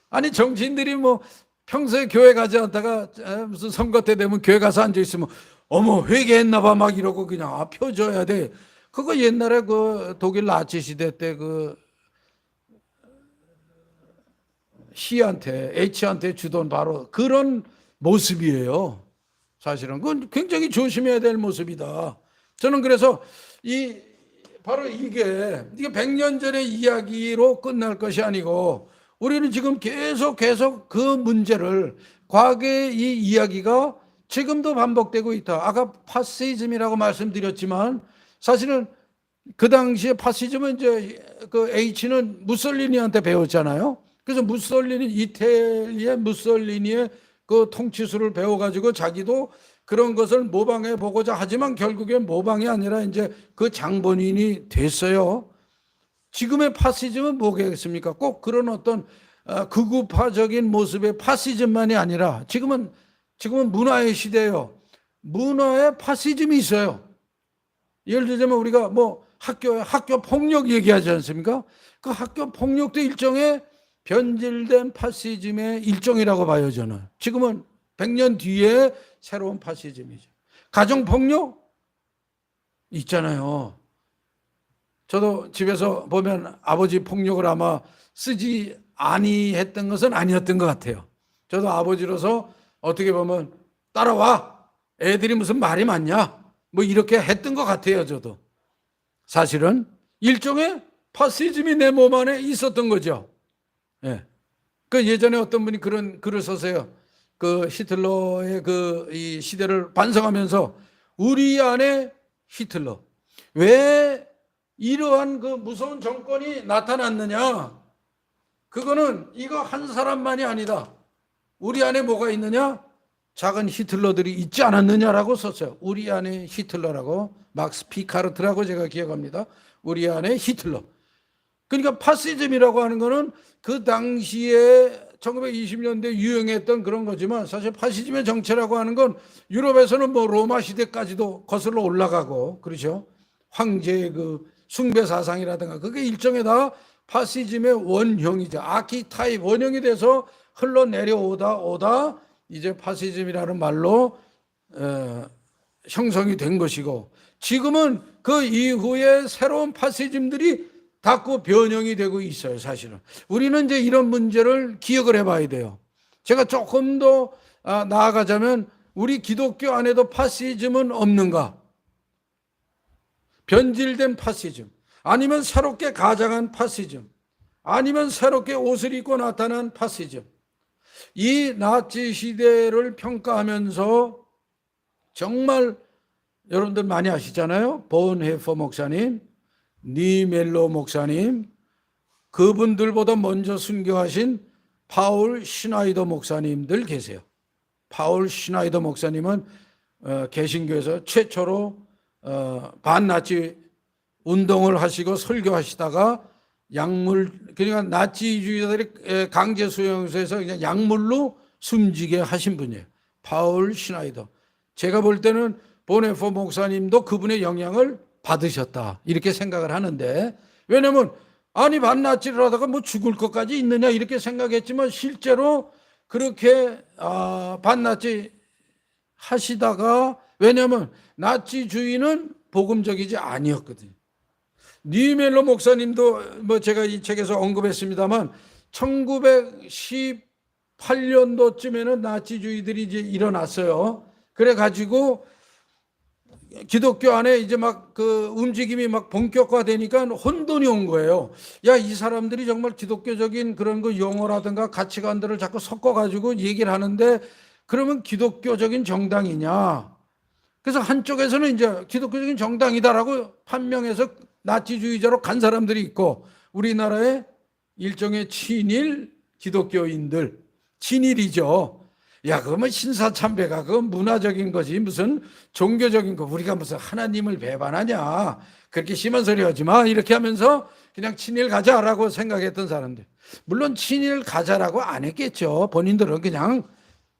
아니 정치인들이 뭐 평소에 교회 가지 않다가 무슨 선거 때 되면 교회 가서 앉아 있으면 어머 회개했나 봐 막 이러고 그냥 펴줘야 돼. 그거 옛날에 그 독일 나치 시대 때 그 H한테 주던 바로 그런 모습이에요. 사실은 그건 굉장히 조심해야 될 모습이다. 저는 그래서 바로 이게 100년 전의 이야기로 끝날 것이 아니고 우리는 지금 계속 그 문제를 과거의 이 이야기가 지금도 반복되고 있다. 아까 파시즘이라고 말씀드렸지만 사실은 그 당시에 파시즘은 이제 그 H는 무솔리니한테 배웠잖아요. 그래서 이태리의 무솔리니의 그 통치술을 배워가지고 자기도 그런 것을 모방해 보고자 하지만 결국엔 모방이 아니라 이제 그 장본인이 됐어요. 지금의 파시즘은 뭐겠습니까? 꼭 그런 어떤 극우파적인 모습의 파시즘만이 아니라 지금은 문화의 시대예요. 문화에 파시즘이 있어요. 예를 들자면 우리가 뭐 학교 폭력 얘기하지 않습니까? 그 학교 폭력도 일종의 변질된 파시즘의 일종이라고 봐요, 저는. 지금은 100년 뒤에 새로운 파시즘이죠. 가정폭력 있잖아요. 저도 집에서 보면 아버지 폭력을 아마 쓰지 아니했던 것은 아니었던 것 같아요. 저도 아버지로서 어떻게 보면 따라와. 애들이 무슨 말이 많냐. 뭐 이렇게 했던 것 같아요, 저도. 사실은 일종의 파시즘이 내 몸 안에 있었던 거죠. 예. 그 예전에 어떤 분이 그런 글을 써서요. 그 히틀러의 이 시대를 반성하면서 우리 안에 히틀러. 왜 이러한 그 무서운 정권이 나타났느냐? 그거는 이거 한 사람만이 아니다. 우리 안에 뭐가 있느냐? 작은 히틀러들이 있지 않았느냐라고 썼어요. 우리 안에 히틀러라고. 막스 피카르트라고 제가 기억합니다. 우리 안에 히틀러. 그러니까 파시즘이라고 하는 거는 그 당시에 1920년대 유행했던 그런 거지만 사실 파시즘의 정체라고 하는 건 유럽에서는 뭐 로마 시대까지도 거슬러 올라가고 그렇죠. 황제의 그 숭배 사상이라든가 그게 일종의 다 파시즘의 원형이죠. 아키타입 원형이 돼서 흘러내려오다 이제 파시즘이라는 말로 형성이 된 것이고 지금은 그 이후에 새로운 파시즘들이 자꾸 변형이 되고 있어요, 사실은. 우리는 이제 이런 문제를 기억을 해봐야 돼요. 제가 조금 더 나아가자면 우리 기독교 안에도 파시즘은 없는가? 변질된 파시즘, 아니면 새롭게 가장한 파시즘, 아니면 새롭게 옷을 입고 나타난 파시즘. 이 나치 시대를 평가하면서 정말 여러분들 많이 아시잖아요. 본헤퍼 목사님, 니멜로 목사님, 그분들보다 먼저 순교하신 파울 슈나이더 목사님들 계세요. 파울 슈나이더 목사님은 개신교에서 최초로 반나치 운동을 하시고 설교하시다가 그러니까 나치주의자들이 강제 수용소에서 그냥 약물로 숨지게 하신 분이에요. 파울 슈나이더. 제가 볼 때는 보네포 목사님도 그분의 영향을 받으셨다 이렇게 생각을 하는데, 왜냐면 아니 반나치를 하다가 뭐 죽을 것까지 있느냐 이렇게 생각했지만 실제로 그렇게 반나치 하시다가, 왜냐면 나치주의는 복음적이지 아니었거든요. 니멜로 목사님도 뭐 제가 이 책에서 언급했습니다만 1918년도쯤에는 나치주의들이 이제 일어났어요. 그래가지고 기독교 안에 이제 막 그 움직임이 막 본격화되니까 혼돈이 온 거예요. 야, 이 사람들이 정말 기독교적인 그런 그 용어라든가 가치관들을 자꾸 섞어가지고 얘기를 하는데 그러면 기독교적인 정당이냐? 그래서 한쪽에서는 이제 기독교적인 정당이다라고 판명해서 나치주의자로 간 사람들이 있고, 우리나라의 일종의 친일 기독교인들, 친일이죠. 야, 그러면 신사참배가 그건 문화적인 거지 무슨 종교적인 거, 우리가 무슨 하나님을 배반하냐, 그렇게 심한 소리 하지 마 이렇게 하면서 그냥 친일 가자라고 생각했던 사람들, 물론 친일 가자라고 안 했겠죠. 본인들은 그냥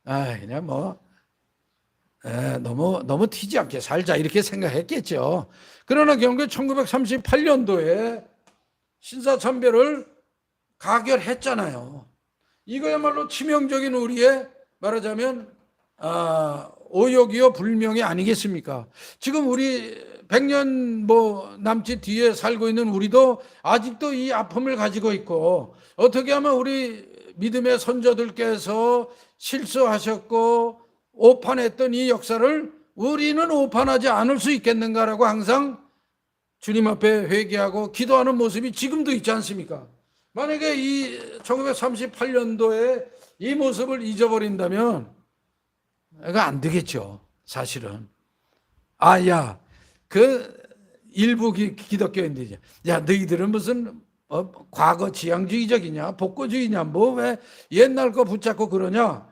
그냥 뭐 너무 튀지 않게 살자 이렇게 생각했겠죠. 그러나 결국 1938년도에 신사참배를 가결했잖아요. 이거야말로 치명적인 우리의 말하자면 오욕이요 불명이 아니겠습니까? 지금 우리 100년 뭐 남짓 뒤에 살고 있는 우리도 아직도 이 아픔을 가지고 있고, 어떻게 하면 우리 믿음의 선조들께서 실수하셨고 오판했던 이 역사를 우리는 오판하지 않을 수 있겠는가라고 항상 주님 앞에 회개하고 기도하는 모습이 지금도 있지 않습니까? 만약에 이 1938년도에 이 모습을 잊어버린다면 이거 안 되겠죠, 사실은. 그 일부 기독교인들이, 야, 너희들은 무슨 과거 지향주의적이냐, 복고주의냐, 뭐 왜 옛날 거 붙잡고 그러냐?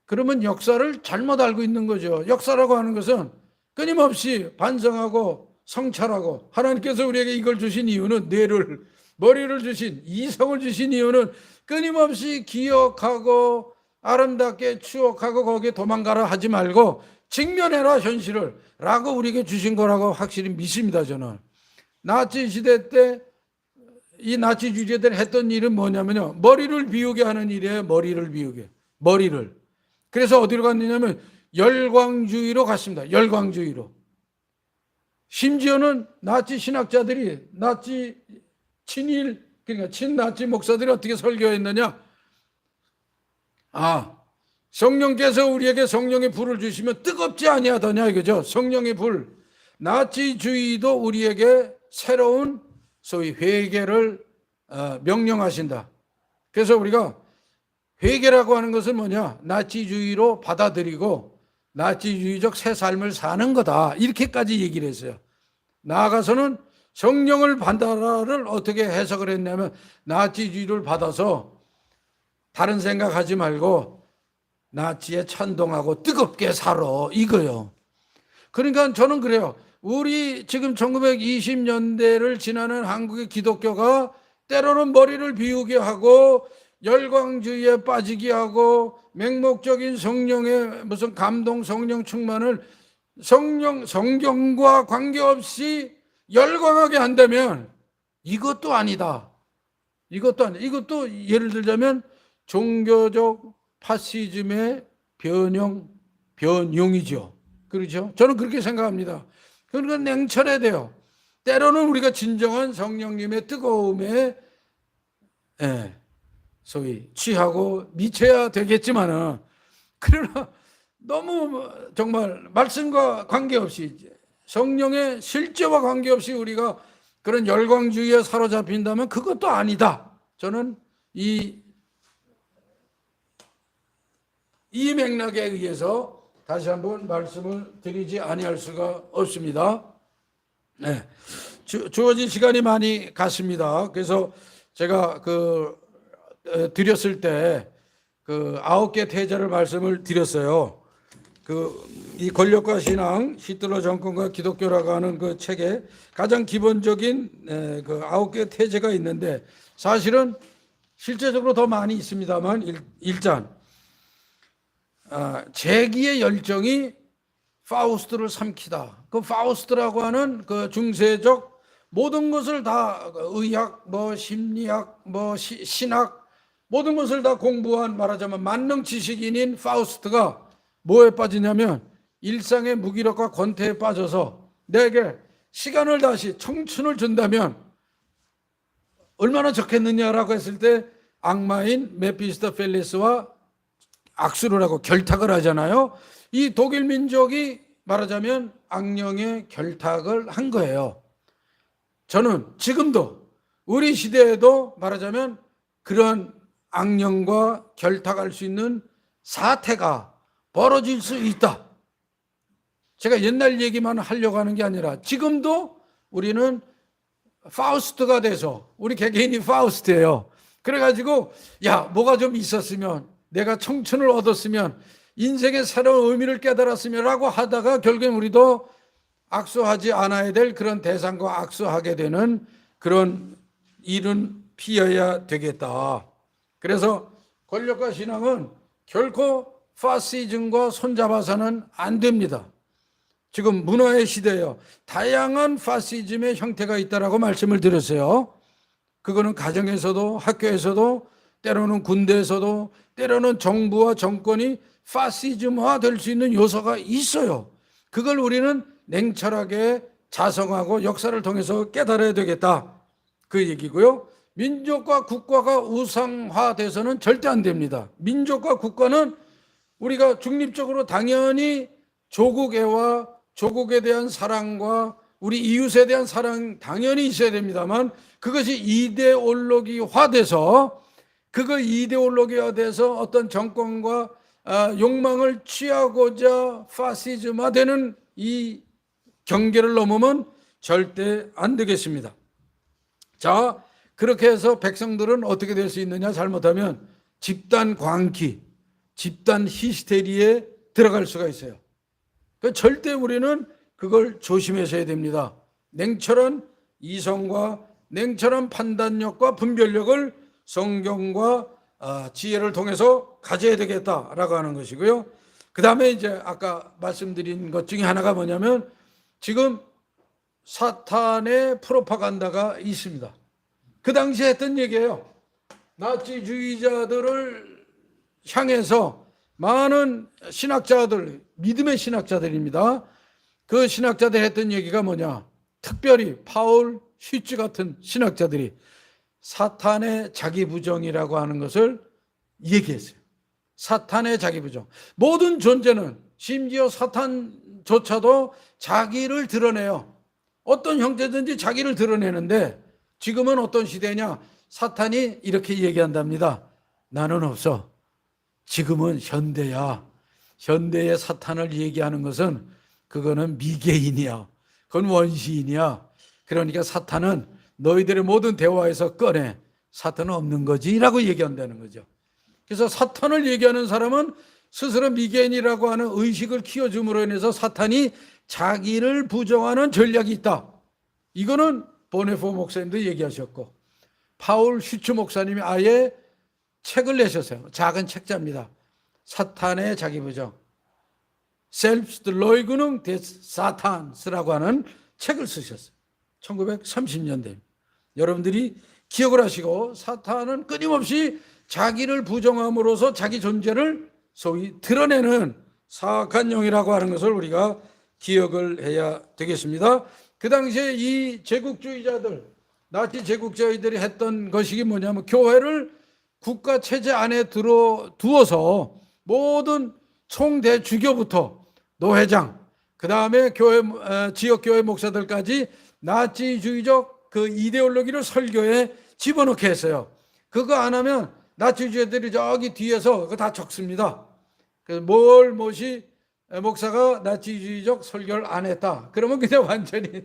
그러면 역사를 잘못 알고 있는 거죠. 역사라고 하는 것은 끊임없이 반성하고 성찰하고, 하나님께서 우리에게 이걸 주신 이유는, 뇌를, 머리를 주신, 이성을 주신 이유는 끊임없이 기억하고 아름답게 추억하고 거기에 도망가라 하지 말고 직면해라 현실을 라고 우리에게 주신 거라고 확실히 믿습니다. 저는 나치 시대 때 이 나치 주제들이 했던 일은 뭐냐면요, 머리를 비우게 하는 일이에요. 머리를 비우게, 머리를. 그래서 어디로 갔느냐면 열광주의로 갔습니다. 열광주의로. 심지어는 나치 신학자들이, 나치 친일, 그러니까 친나치 목사들이 어떻게 설교했느냐, 성령께서 우리에게 성령의 불을 주시면 뜨겁지 아니하더냐 이거죠. 성령의 불. 나치주의도 우리에게 새로운 소위 회개를 명령하신다. 그래서 우리가 회개라고 하는 것은 뭐냐, 나치주의로 받아들이고 나치주의적 새 삶을 사는 거다, 이렇게까지 얘기를 했어요. 나아가서는 성령을 받아라를 어떻게 해석을 했냐면, 나치주의를 받아서 다른 생각하지 말고 나치에 찬동하고 뜨겁게 살아, 이거요. 그러니까 저는 그래요. 우리 지금 1920년대를 지나는 한국의 기독교가 때로는 머리를 비우게 하고 열광주의에 빠지게 하고 맹목적인 성령의 무슨 감동, 성령 충만을 성경과 관계없이 열광하게 한다면 이것도 아니다. 이것도 예를 들자면 종교적 파시즘의 변용이죠. 그렇죠? 저는 그렇게 생각합니다. 그러니까 냉철해야 돼요. 때로는 우리가 진정한 성령님의 뜨거움에 소위 취하고 미쳐야 되겠지만은, 그러나 너무 정말 말씀과 관계없이, 성령의 실제와 관계없이 우리가 그런 열광주의에 사로잡힌다면 그것도 아니다. 저는 이 맥락에 의해서 다시 한번 말씀을 드리지 아니할 수가 없습니다. 네. 주어진 시간이 많이 갔습니다. 그래서 제가 드렸을 때 9개 태자를 말씀을 드렸어요. 이 권력과 신앙, 히틀러 정권과 기독교라고 하는 그 책에 가장 기본적인 9개 태제가 있는데, 사실은 실제적으로 더 많이 있습니다만, 일단 재기의 열정이 파우스트를 삼키다. 그 파우스트라고 하는 그 중세적 모든 것을 다, 의학, 심리학, 신학, 모든 것을 다 공부한, 말하자면 만능 지식인인 파우스트가 뭐에 빠지냐면 일상의 무기력과 권태에 빠져서 내게 시간을 다시 청춘을 준다면 얼마나 좋겠느냐라고 했을 때 악마인 메피스토펠레스와 악수를 하고 결탁을 하잖아요. 이 독일 민족이 말하자면 악령의 결탁을 한 거예요. 저는 지금도 우리 시대에도 말하자면 그런 악령과 결탁할 수 있는 사태가 벌어질 수 있다. 제가 옛날 얘기만 하려고 하는 게 아니라 지금도 우리는 파우스트가 돼서, 우리 개개인이 파우스트예요. 그래가지고 뭐가 좀 있었으면, 내가 청춘을 얻었으면, 인생의 새로운 의미를 깨달았으면 라고 하다가 결국엔 우리도 악수하지 않아야 될 그런 대상과 악수하게 되는 그런 일은 피해야 되겠다. 그래서 권력과 신앙은 결코 파시즘과 손잡아서는 안 됩니다. 지금 문화의 시대예요. 다양한 파시즘의 형태가 있다라고 말씀을 드렸어요. 그거는 가정에서도 학교에서도 때로는 군대에서도, 때로는 정부와 정권이 파시즘화 될 수 있는 요소가 있어요. 그걸 우리는 냉철하게 자성하고 역사를 통해서 깨달아야 되겠다, 그 얘기고요. 민족과 국가가 우상화돼서는 절대 안 됩니다. 민족과 국가는 우리가 중립적으로 당연히 조국애와 조국에 대한 사랑과 우리 이웃에 대한 사랑 당연히 있어야 됩니다만, 그것이 이데올로기화돼서 어떤 정권과 욕망을 취하고자 파시즘화되는 이 경계를 넘으면 절대 안 되겠습니다. 자, 그렇게 해서 백성들은 어떻게 될 수 있느냐? 잘못하면 집단 광기, 집단 히스테리에 들어갈 수가 있어요. 절대 우리는 그걸 조심하셔야 됩니다. 냉철한 이성과 냉철한 판단력과 분별력을 성경과 지혜를 통해서 가져야 되겠다라고 하는 것이고요. 그 다음에 이제 아까 말씀드린 것 중에 하나가 뭐냐면, 지금 사탄의 프로파간다가 있습니다. 그 당시에 했던 얘기예요. 나치주의자들을 향해서 많은 신학자들, 믿음의 신학자들입니다. 그 신학자들이 했던 얘기가 뭐냐? 특별히 파울 슈츠 같은 신학자들이 사탄의 자기부정이라고 하는 것을 얘기했어요. 사탄의 자기부정. 모든 존재는, 심지어 사탄조차도 자기를 드러내요. 어떤 형태든지 자기를 드러내는데, 지금은 어떤 시대냐? 사탄이 이렇게 얘기한답니다. 나는 없어. 지금은 현대야. 현대의 사탄을 얘기하는 것은 그거는 미개인이야. 그건 원시인이야. 그러니까 사탄은 너희들의 모든 대화에서 꺼내. 사탄은 없는 거지 라고 얘기한다는 거죠. 그래서 사탄을 얘기하는 사람은 스스로 미개인이라고 하는 의식을 키워줌으로 인해서 사탄이 자기를 부정하는 전략이 있다. 이거는 보네포 목사님도 얘기하셨고, 파울 슈츠 목사님이 아예 책을 내셨어요. 작은 책자입니다. 사탄의 자기부정, Selbstleugnung des Satans,라고 하는 책을 쓰셨어요. 1930년대. 여러분들이 기억을 하시고, 사탄은 끊임없이 자기를 부정함으로써 자기 존재를 소위 드러내는 사악한 영이라고 하는 것을 우리가 기억을 해야 되겠습니다. 그 당시에 이 제국주의자들, 나치 제국주의자들이 했던 것이 뭐냐면, 교회를 국가 체제 안에 두어서 모든 총대 주교부터 노회장, 그 다음에 지역교회 목사들까지 나치주의적 그 이데올로기를 설교에 집어넣게 했어요. 그거 안 하면 나치주의자들이 저기 뒤에서 그거 다 적습니다. 그래서 뭘못이 목사가 나치주의적 설교를 안 했다, 그러면 그냥 완전히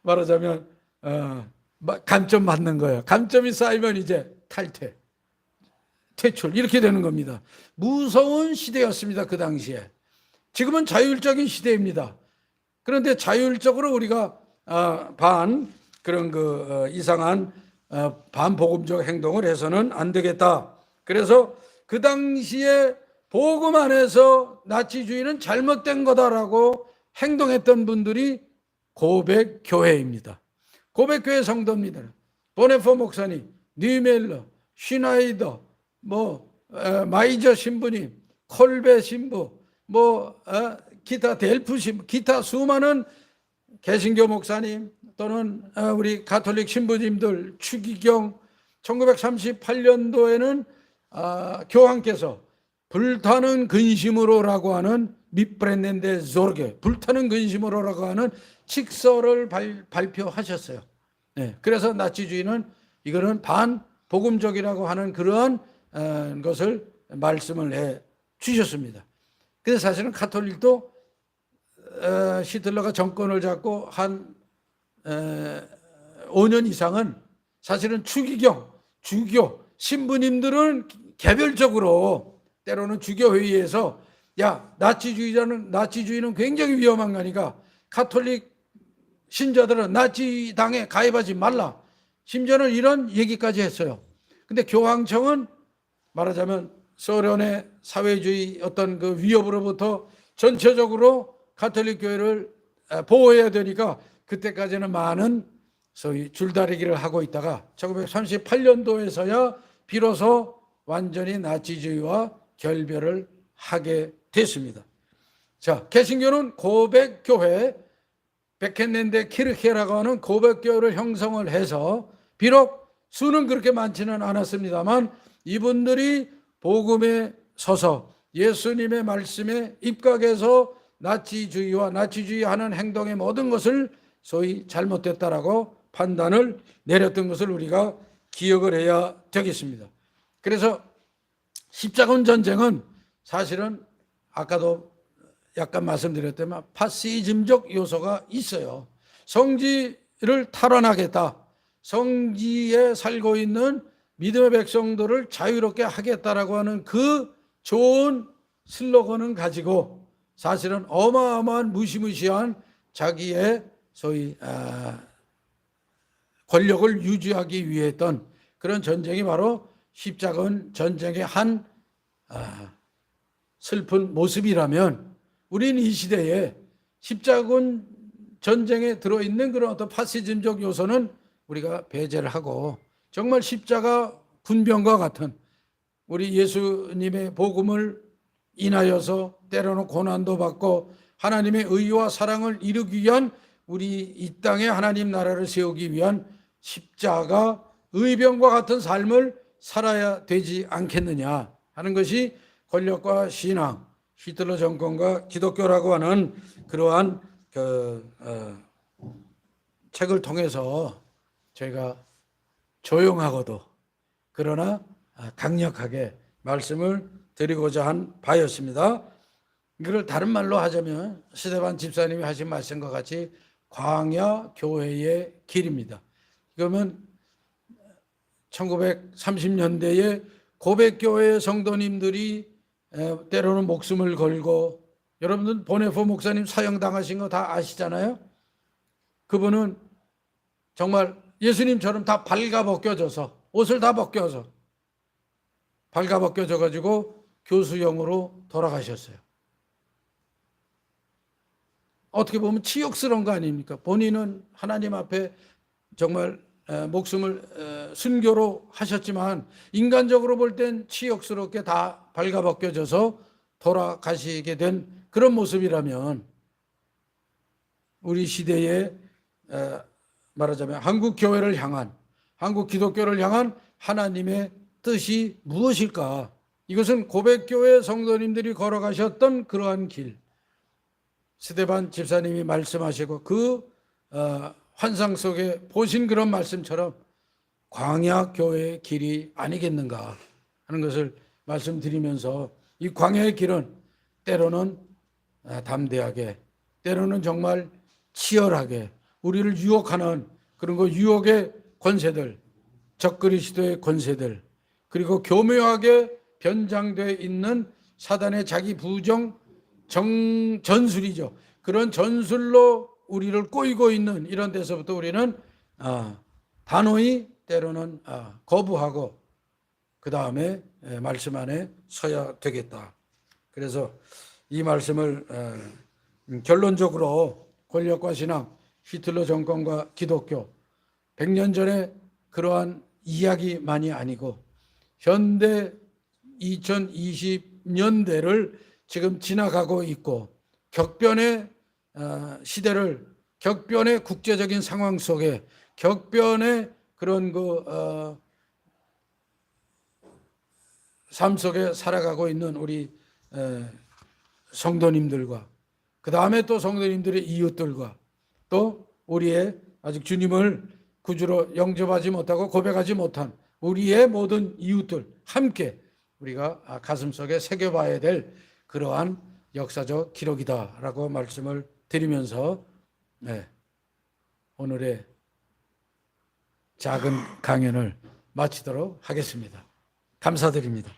말하자면 감점 맞는 거예요. 감점이 쌓이면 이제 탈퇴, 퇴출, 이렇게 되는 겁니다. 무서운 시대였습니다, 그 당시에. 지금은 자율적인 시대입니다. 그런데 자율적으로 우리가 그런 이상한 반복음적 행동을 해서는 안 되겠다. 그래서 그 당시에 복음 안에서 나치주의는 잘못된 거다라고 행동했던 분들이 고백교회입니다. 고백교회 성도입니다. 보네포 목사님, 뉴멜러, 슈나이더, 마이저 신부님, 콜베 신부, 기타 델프 신부, 기타 수많은 개신교 목사님 또는 우리 가톨릭 신부님들, 추기경, 1938년도에는 교황께서 불타는 근심으로라고 하는 미브렌넨데 조르게, 불타는 근심으로라고 하는 칙서를 발표하셨어요. 네, 그래서 나치주의는 이거는 반복음적이라고 하는 그러한 것을 말씀을 해 주셨습니다. 근데 사실은 가톨릭도 히틀러가 정권을 잡고 한 5년 이상은 사실은 추기경, 주교, 신부님들은 개별적으로 때로는 주교회의에서 나치주의는 굉장히 위험한 거니까 가톨릭 신자들은 나치당에 가입하지 말라, 심지어는 이런 얘기까지 했어요. 근데 교황청은 말하자면 소련의 사회주의 어떤 그 위협으로부터 전체적으로 가톨릭 교회를 보호해야 되니까 그때까지는 많은 소위 줄다리기를 하고 있다가 1938년도에서야 비로소 완전히 나치주의와 결별을 하게 됐습니다. 자, 개신교는 고백교회, 베켄랜드 키르케라고 하는 고백교회를 형성을 해서 비록 수는 그렇게 많지는 않았습니다만 이분들이 복음에 서서 예수님의 말씀에 입각해서 나치주의와 나치주의하는 행동의 모든 것을 소위 잘못됐다라고 판단을 내렸던 것을 우리가 기억을 해야 되겠습니다. 그래서 십자군 전쟁은 사실은 아까도 약간 말씀드렸지만 파시즘적 요소가 있어요. 성지를 탈환하겠다. 성지에 살고 있는 믿음의 백성들을 자유롭게 하겠다라고 하는 그 좋은 슬로건을 가지고 사실은 어마어마한 무시무시한 자기의 소위 권력을 유지하기 위해 했던 그런 전쟁이 바로 십자군 전쟁의 한 슬픈 모습이라면 우리는 이 시대에 십자군 전쟁에 들어있는 그런 어떤 파시즘적 요소는 우리가 배제를 하고 정말 십자가 군병과 같은 우리 예수님의 복음을 인하여서 때로는 고난도 받고 하나님의 의와 사랑을 이루기 위한 우리 이 땅에 하나님 나라를 세우기 위한 십자가 의병과 같은 삶을 살아야 되지 않겠느냐 하는 것이 권력과 신앙, 히틀러 정권과 기독교라고 하는 그러한 책을 통해서 저희가 조용하고도 그러나 강력하게 말씀을 드리고자 한 바였습니다. 이걸 다른 말로 하자면 스데반 집사님이 하신 말씀과 같이 광야 교회의 길입니다. 그러면 1930년대에 고백교회 성도님들이 때로는 목숨을 걸고 여러분들 보네포 목사님 사형당하신 거 다 아시잖아요. 그분은 정말 예수님처럼 다 발가벗겨져서 옷을 다 벗겨서 발가벗겨져 가지고 교수형으로 돌아가셨어요. 어떻게 보면 치욕스러운 거 아닙니까? 본인은 하나님 앞에 정말 목숨을 순교로 하셨지만 인간적으로 볼 땐 치욕스럽게 다 발가벗겨져서 돌아가시게 된 그런 모습이라면 우리 시대에 말하자면 한국 교회를 향한 한국 기독교를 향한 하나님의 뜻이 무엇일까? 이것은 고백교회 성도님들이 걸어가셨던 그러한 길, 스데반 집사님이 말씀하시고 그 환상 속에 보신 그런 말씀처럼 광야 교회의 길이 아니겠는가 하는 것을 말씀드리면서 이 광야의 길은 때로는 담대하게, 때로는 정말 치열하게 우리를 유혹하는 그런 그 유혹의 권세들, 적그리스도의 권세들, 그리고 교묘하게 변장되어 있는 사단의 자기 부정 전술이죠. 그런 전술로 우리를 꼬이고 있는 이런 데서부터 우리는 단호히 때로는 거부하고 그 다음에 말씀 안에 서야 되겠다. 그래서 이 말씀을 결론적으로 권력과 신앙, 히틀러 정권과 기독교 100년 전에 그러한 이야기만이 아니고 현대 2020년대를 지금 지나가고 있고 격변의 시대를 격변의 국제적인 상황 속에 격변의 그런 삶 속에 살아가고 있는 우리 성도님들과 그 다음에 또 성도님들의 이웃들과 또 우리의 아직 주님을 구주로 영접하지 못하고 고백하지 못한 우리의 모든 이웃들 함께 우리가 가슴속에 새겨봐야 될 그러한 역사적 기록이다라고 말씀을 드리면서 오늘의 작은 강연을 마치도록 하겠습니다. 감사드립니다.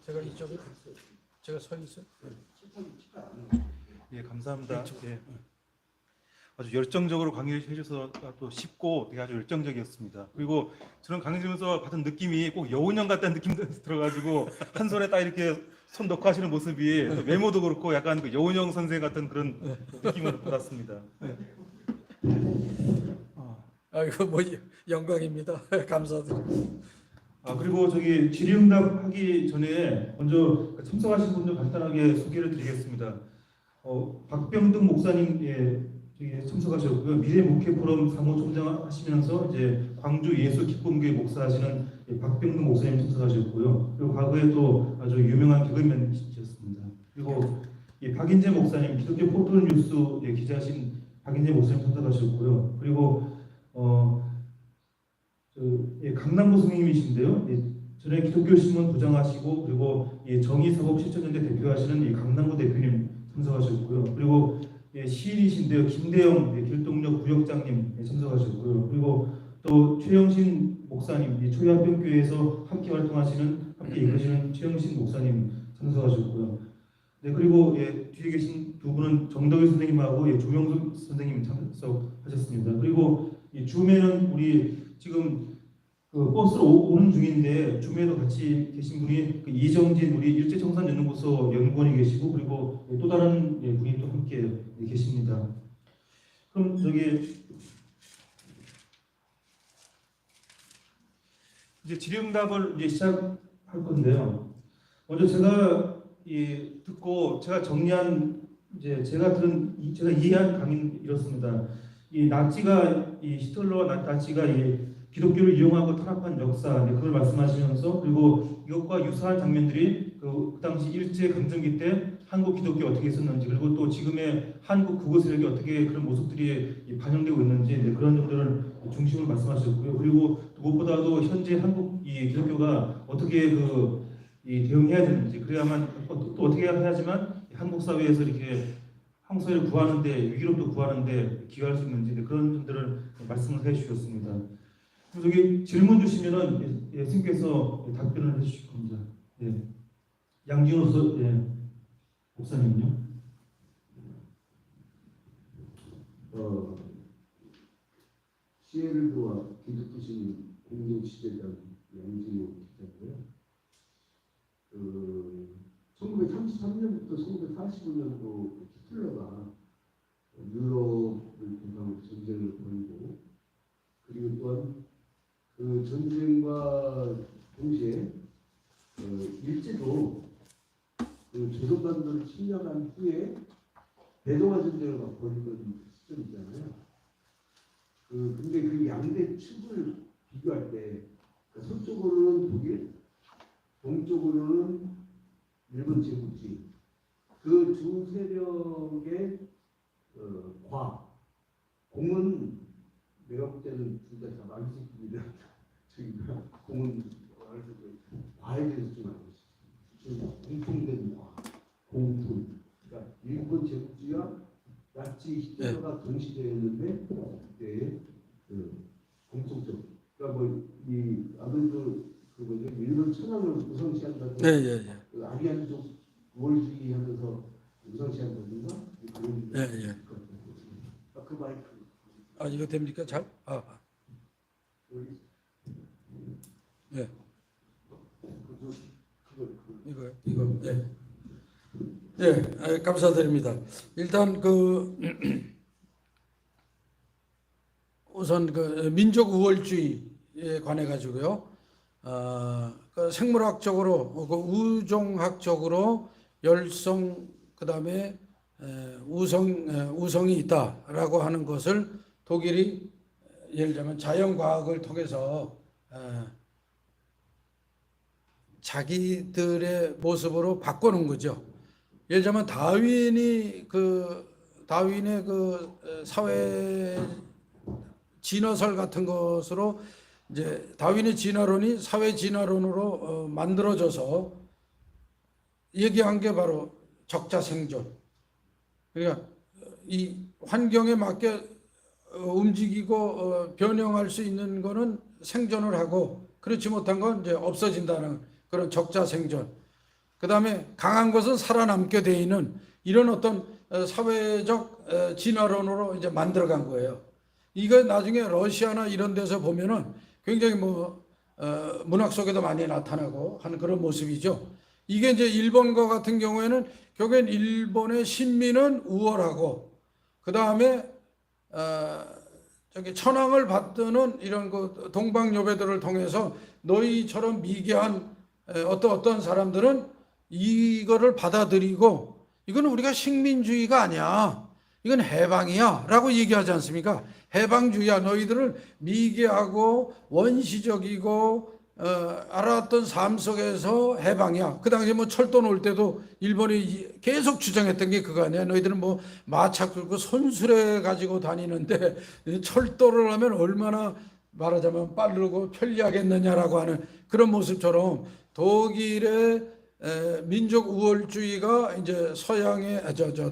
제가 이쪽에 제가 서 있어요. 예, 감사합니다. 예. 아주 열정적으로 강의를 해주셔서 또 쉽고 되게 아주 열정적이었습니다. 그리고 저는 강의 들으면서 받은 느낌이 꼭 여운형 같다는 느낌도 들어가지고 한 손에 딱 이렇게 손 넣고 하시는 모습이 또 외모도 그렇고 약간 그 여운형 선생 같은 그런 느낌을 받았습니다. 아이고 뭐 영광입니다. 감사드립니다. 그리고 저기 질의응답 하기 전에 먼저 참석하신 분들 간단하게 소개를 드리겠습니다. 박병등 목사님 저기 참석하셨고요. 미래 목회 포럼 사무총장 하시면서 이제 광주 예수 기쁨교회 목사하시는 박병등 목사님 참석하셨고요. 그리고 과거에 또 아주 유명한 개그맨이셨습니다. 그리고 박인재 목사님 기독교 포털뉴스 기자신 박인재 목사님 참석하셨고요. 그리고 강남구 선생님이신데요. 전에 기독교신문 부장하시고 그리고 정의사법실천연대 대표하시는 강남구 대표님 참석하셨고요. 그리고 시인이신데요. 김대영 길동역 구역장님 참석하셨고요. 그리고 또 최영신 목사님 초야병교회에서 함께 활동하시는 함께 이끄시는 최영신 목사님 참석하셨고요. 그리고 뒤에 계신 두 분은 정덕일 선생님하고 조명숙 선생님 참석하셨습니다. 그리고 줌에는 우리 지금 그 버스로 오는 중인데 줌에도 같이 계신 분이 그 이정진 우리 일제청산연구소 연구원이 계시고 그리고 또 다른 분이 또 함께 계십니다. 그럼 저기 이제 질의응답을 이제 시작할 건데요. 먼저 제가 듣고 제가 정리한 제가 이해한 강의는 이렇습니다. 이 나치가 히틀러와 나치가 기독교를 이용하고 탄압한 역사 그걸 말씀하시면서 그리고 이것과 유사한 장면들이 그 당시 일제 강점기 때 한국 기독교 어떻게 있었는지 그리고 또 지금의 한국 국어 세력이 어떻게 그런 모습들이 반영되고 있는지 그런 점들을 중심으로 말씀하셨고요. 그리고 무엇보다도 현재 한국 기독교가 어떻게 대응해야 되는지 그래야만 또 어떻게 해야지만 한국 사회에서 이렇게 한국 사회를 구하는데 위기로부터 구하는데 기여할 수 있는지 그런 점들을 말씀을 해주셨습니다. 저기 질문 주시면은 스님께서 답변을 해주실 겁니다. 양진호 목사님요. 시에르드와 기독교신 공동 취재단 양진호 기자고요. 1933년부터 1945년도 히틀러가 유럽을 대상으로 전쟁을 벌이고 그리고 또한 그 전쟁과 동시에 일제도 그 조선반도를 침략한 후에 대동아 전쟁을 막 벌이던 시점이잖아요. 근데 그 양대 축을 비교할 때 서쪽으로는 독일, 동쪽으로는 일본 제국주의 그 두 세력의 공은 내가 볼 때는 둘 다 마르크스입니다. 저기 공은 과에 대해서 좀 알고 있어요. 공통된 과, 공통. 그러니까 일본 제국주의와 나치 히틀러가 동시대였는데 그때 공통점. 그러니까 아무래도 일본 천황을 우상시한다든가 그 아리안족 우월주의 하면서 우상시한다든가 그런 그 마이크 이거 됩니까? 잘? 네. 이거 감사드립니다. 일단 우선 민족 우월주의에 관해 가지고요. 생물학적으로 우종학적으로 열성 그다음에 우성이 있다라고 하는 것을 독일이 예를 들면 자연과학을 통해서 자기들의 모습으로 바꿔놓은 거죠. 예를 들면 다윈의 사회 진화설 같은 것으로 이제 다윈의 진화론이 사회 진화론으로 만들어져서 얘기한 게 바로 적자 생존. 그러니까 이 환경에 맞게 움직이고 변형할 수 있는 거는 생존을 하고 그렇지 못한 건 이제 없어진다는 그런 적자 생존. 그 다음에 강한 것은 살아남게 돼 있는 이런 어떤 사회적 진화론으로 이제 만들어간 거예요. 이거 나중에 러시아나 이런 데서 보면은 굉장히 문학 속에도 많이 나타나고 하는 그런 모습이죠. 이게 이제 일본과 같은 경우에는 결국엔 일본의 신민은 우월하고 그 다음에 저기 천황을 받드는 이런 그 동방여배들을 통해서 너희처럼 미개한 어떤 사람들은 이거를 받아들이고 이거는 우리가 식민주의가 아니야. 이건 해방이야 라고 얘기하지 않습니까? 해방주의야. 너희들은 미개하고 원시적이고 알아왔던 삶 속에서 해방이야. 그 당시에 뭐 철도 놓을 때도 일본이 계속 주장했던 게 그거 아니야. 너희들은 뭐 마차 끌고 손수레 가지고 다니는데 철도를 하면 얼마나 말하자면 빠르고 편리하겠느냐라고 하는 그런 모습처럼 독일의 민족 우월주의가 이제 서양의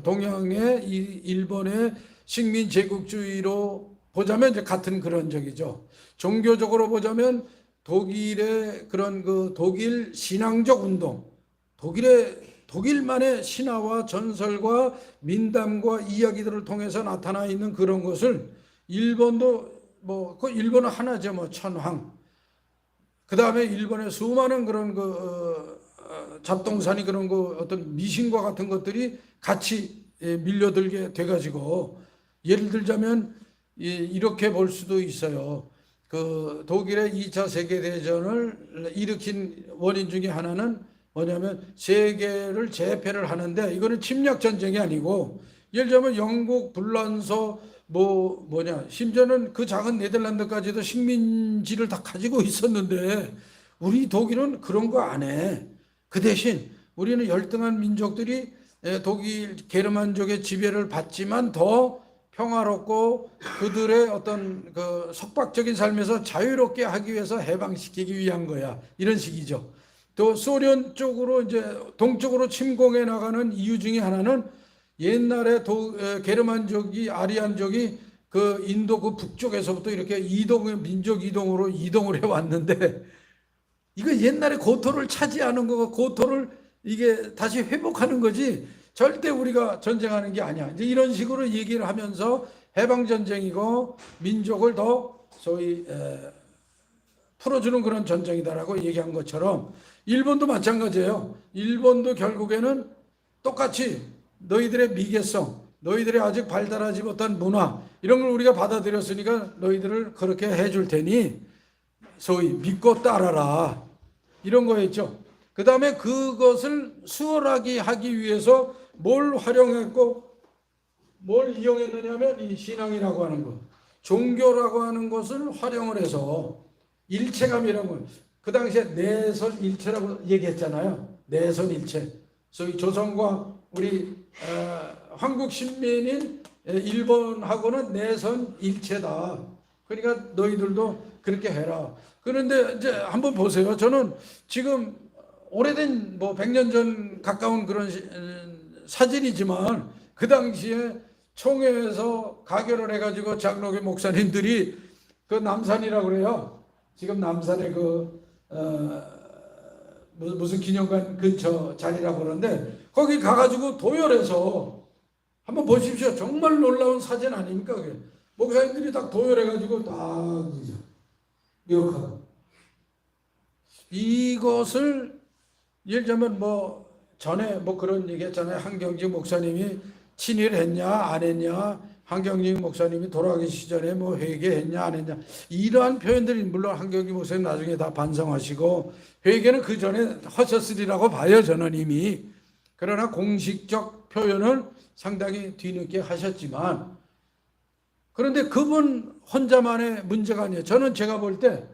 동양의 일본의 식민 제국주의로 보자면 이제 같은 그런 적이죠. 종교적으로 보자면 독일의 그런 그 독일 신앙적 운동, 독일만의 신화와 전설과 민담과 이야기들을 통해서 나타나 있는 그런 것을 일본도 그 일본은 하나죠. 천황. 그 다음에 일본의 수많은 그런 잡동사니 그런 어떤 미신과 같은 것들이 같이 밀려들게 돼가지고 예를 들자면 이렇게 볼 수도 있어요. 그 독일의 2차 세계대전을 일으킨 원인 중에 하나는 뭐냐면 세계를 재패를 하는데 이거는 침략 전쟁이 아니고 예를 들자면 영국 불란서 심지어는 그 작은 네덜란드까지도 식민지를 다 가지고 있었는데 우리 독일은 그런 거 안 해. 그 대신 우리는 열등한 민족들이 독일 게르만족의 지배를 받지만 더 평화롭고 그들의 어떤 그 속박적인 삶에서 자유롭게 하기 위해서 해방시키기 위한 거야. 이런 식이죠. 또 소련 쪽으로 이제 동쪽으로 침공해 나가는 이유 중에 하나는 옛날에 게르만족이 아리안족이 그 인도 그 북쪽에서부터 이렇게 민족 이동으로 이동을 해 왔는데 이거 옛날에 고토를 차지하는 거 고토를 이게 다시 회복하는 거지 절대 우리가 전쟁하는 게 아니야. 이제 이런 식으로 얘기를 하면서 해방전쟁이고 민족을 더 소위 풀어주는 그런 전쟁이다라고 얘기한 것처럼 일본도 마찬가지예요. 일본도 결국에는 똑같이 너희들의 미개성, 너희들의 아직 발달하지 못한 문화 이런 걸 우리가 받아들였으니까 너희들을 그렇게 해줄 테니 소위 믿고 따라라 이런 거였죠. 그 다음에 그것을 수월하게 하기 위해서 뭘 활용했고 뭘 이용했느냐면 이 신앙이라고 하는 것, 종교라고 하는 것을 활용을 해서 일체감이라는 거. 그 당시에 내선일체라고 얘기했잖아요. 내선일체. 소위 조선과 우리 한국 신민인 일본하고는 내선일체다. 그러니까 너희들도 그렇게 해라. 그런데 이제 한번 보세요. 저는 지금 오래된 100년 전 가까운 그런 사진이지만 그 당시에 총회에서 가결을 해가지고 장로교 목사님들이 그 남산이라고 그래요. 지금 남산에 무슨 기념관 근처 자리라고 그러는데 거기 가가지고 도열해서 한번 보십시오. 정말 놀라운 사진 아닙니까? 그게. 목사님들이 딱 도열해가지고 딱 기억하고 이것을 예를 들자면 전에 그런 얘기 했잖아요. 한경직 목사님이 친일했냐 안 했냐, 한경직 목사님이 돌아가기 시절에 회개했냐 안 했냐, 이러한 표현들이 물론 한경직 목사님 나중에 다 반성하시고 회개는 그 전에 하셨으리라고 봐요. 저는 이미. 그러나 공식적 표현을 상당히 뒤늦게 하셨지만 그런데 그분 혼자만의 문제가 아니에요. 저는 제가 볼 때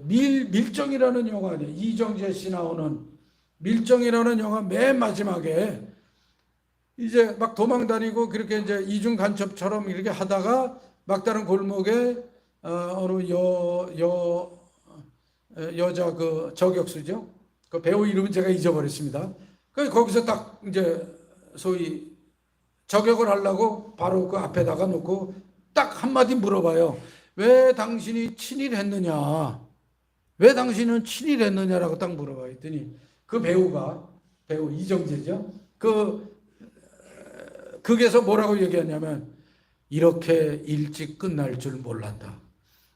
밀정이라는 영화 아니에요. 이정재 씨 나오는 밀정이라는 영화 맨 마지막에 이제 막 도망 다니고 그렇게 이제 이중 간첩처럼 이렇게 하다가 막다른 골목에 어느 여자 그 저격수죠. 그 배우 이름은 제가 잊어버렸습니다. 거기서 딱 이제 소위 저격을 하려고 바로 그 앞에다가 놓고 딱 한마디 물어봐요. 왜 당신이 친일했느냐? 왜 당신은 친일했느냐라고 딱 물어봐. 했더니 그 배우가 배우 이정재죠. 극에서 뭐라고 얘기하냐면 이렇게 일찍 끝날 줄 몰랐다.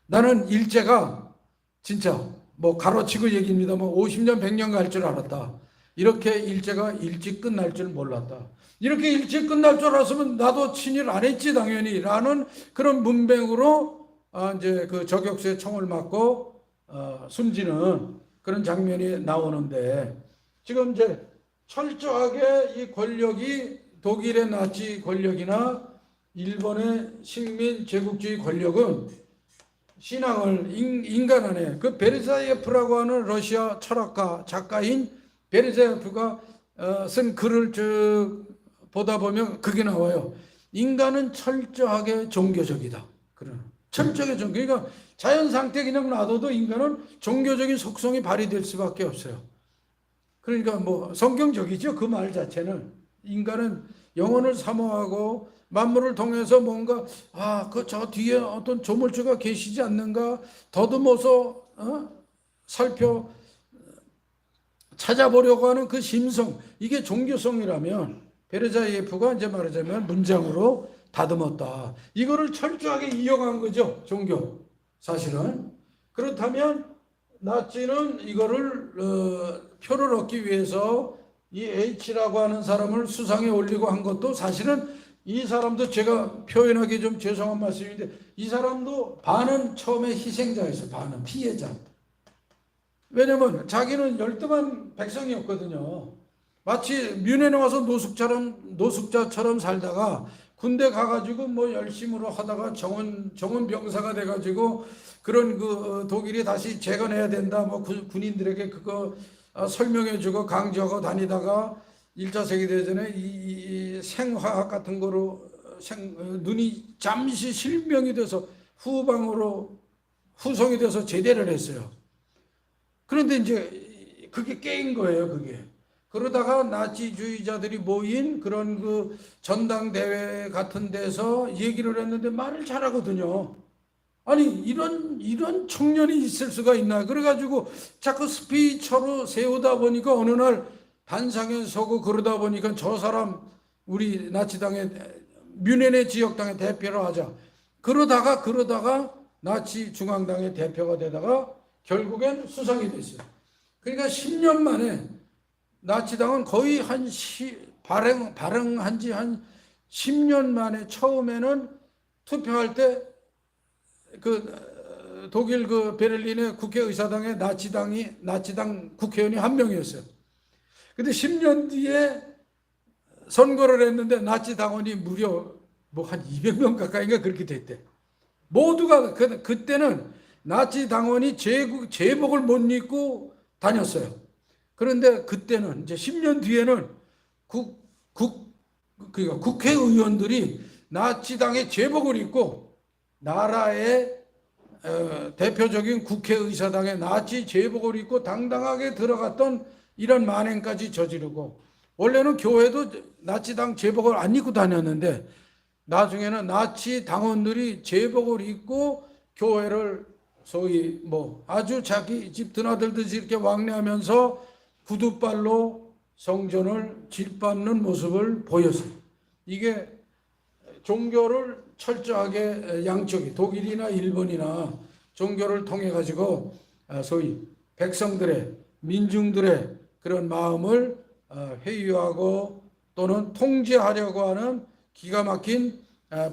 나는 일제가 진짜 뭐 가로치고 얘기입니다. 뭐 50년 100년 갈 줄 알았다. 이렇게 일제가 일찍 끝날 줄 몰랐다. 이렇게 일찍 끝날 줄 알았으면 나도 친일 안 했지 당연히 라는 그런 문맥으로 이제 그 저격수에 총을 맞고 숨지는 그런 장면이 나오는데, 지금 이제 철저하게 이 권력이 독일의 나치 권력이나 일본의 식민 제국주의 권력은 신앙을 인간 안에, 그 베르사예프라고 하는 러시아 철학가 작가인 베르사예프가 쓴 글을 쭉 보다 보면 그게 나와요. 인간은 철저하게 종교적이다. 그런 철저하게 그러니까 자연 상태 그냥 놔둬도 인간은 종교적인 속성이 발휘될 수밖에 없어요. 그러니까 뭐 성경적이죠. 그 말 자체는 인간은 영혼을 사모하고 만물을 통해서 뭔가 그 저 뒤에 어떤 조물주가 계시지 않는가 더듬어서 살펴 찾아보려고 하는 그 심성, 이게 종교성이라면 베르자예프가 이제 말하자면 문장으로 다듬었다. 이거를 철저하게 이어간 거죠, 종교. 사실은. 그렇다면 나치는 이거를 표를 얻기 위해서 이 H라고 하는 사람을 수상에 올리고 한 것도, 사실은 이 사람도 제가 표현하기 좀 죄송한 말씀인데 이 사람도 반은 처음에 희생자였어요. 반은 피해자. 왜냐면 자기는 열등한 백성이었거든요. 마치 뮌헨에 와서 노숙자처럼 살다가 군대 가가지고 뭐 열심으로 하다가 정원 병사가 돼가지고 그런 그 독일이 다시 재건해야 된다 뭐 군인들에게 그거 설명해주고 강조하고 다니다가 1차 세계대전에 이 생화학 같은 거로 눈이 잠시 실명이 돼서 후송이 돼서 제대를 했어요. 그런데 이제 그게 깨인 거예요, 그게. 그러다가 나치주의자들이 모인 그런 그 전당대회 같은 데서 얘기를 했는데 말을 잘하거든요. 아니, 이런 청년이 있을 수가 있나. 그래가지고 자꾸 스피처로 세우다 보니까 어느 날 반상에 서고 그러다 보니까 저 사람 우리 나치당의 뮌헨의 지역당의 대표를 하자. 그러다가 나치 중앙당의 대표가 되다가 결국엔 수상이 됐어요. 그러니까 10년 만에 나치당은 거의 발행한 지 한 10년 만에 처음에는 투표할 때 그 독일 그 베를린의 국회의사당에 나치당 국회의원이 한 명이었어요. 근데 10년 뒤에 선거를 했는데 나치 당원이 무려 뭐 한 200명 가까이가 그렇게 됐대. 모두가 그때는 나치 당원이 제복을 못 입고 다녔어요. 그런데 그때는 이제 10년 뒤에는 그러니까 국회의원들이 나치당의 제복을 입고 나라의 대표적인 국회의사당의 나치 제복을 입고 당당하게 들어갔던 이런 만행까지 저지르고, 원래는 교회도 나치당 제복을 안 입고 다녔는데 나중에는 나치 당원들이 제복을 입고 교회를 소위 뭐 아주 자기 집 드나들듯이 이렇게 왕래하면서 구두발로 성전을 짓밟는 모습을 보였어요. 이게 종교를 철저하게 양쪽이 독일이나 일본이나 종교를 통해 가지고 소위 백성들의 민중들의 그런 마음을 회유하고 또는 통제하려고 하는 기가 막힌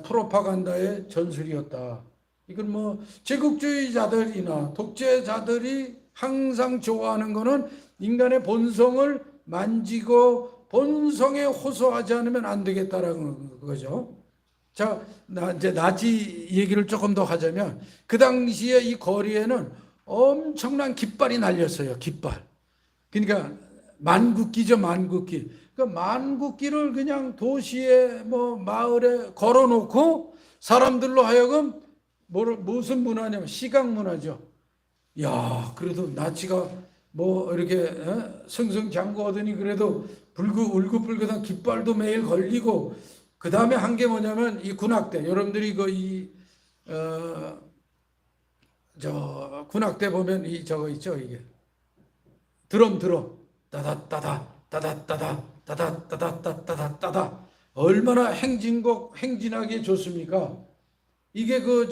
프로파간다의 전술이었다. 이건 뭐 제국주의자들이나 독재자들이 항상 좋아하는 거는 인간의 본성을 만지고 본성에 호소하지 않으면 안 되겠다라는 거죠. 자, 이제 나치 얘기를 조금 더 하자면 그 당시에 이 거리에는 엄청난 깃발이 날렸어요. 깃발. 그러니까 만국기죠, 만국기. 그 만국기를 그냥 도시에 뭐 마을에 걸어놓고 사람들로 하여금 무슨 문화냐면 시각 문화죠. 야, 그래도 나치가 뭐 이렇게 승승장구하더니 그래도 울긋불긋한 깃발도 매일 걸리고, 그 다음에 한 게 뭐냐면 이 군악대. 여러분들이 군악대 보면 저거 있죠, 이게 드럼 따다 따다 얼마나 행진하게 좋습니까? 이게 그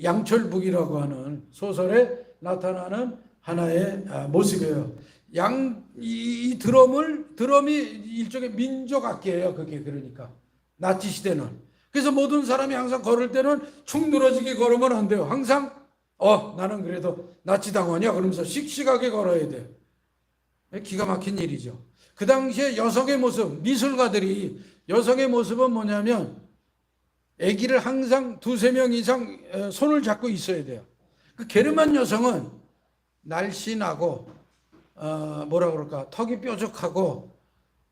양철북이라고 하는 소설에 나타나는 하나의 모습이에요. 이 드럼이 일종의 민족 악기예요. 그게 그러니까 나치 시대는. 그래서 모든 사람이 항상 걸을 때는 축 늘어지게 걸으면 안 돼요. 항상 나는 그래도 나치 당원이야 그러면서 씩씩하게 걸어야 돼. 기가 막힌 일이죠. 그 당시에 여성의 모습, 미술가들이 여성의 모습은 뭐냐면 아기를 항상 2-3명 이상 손을 잡고 있어야 돼요. 그 게르만 여성은 날씬하고 뭐라 그럴까 턱이 뾰족하고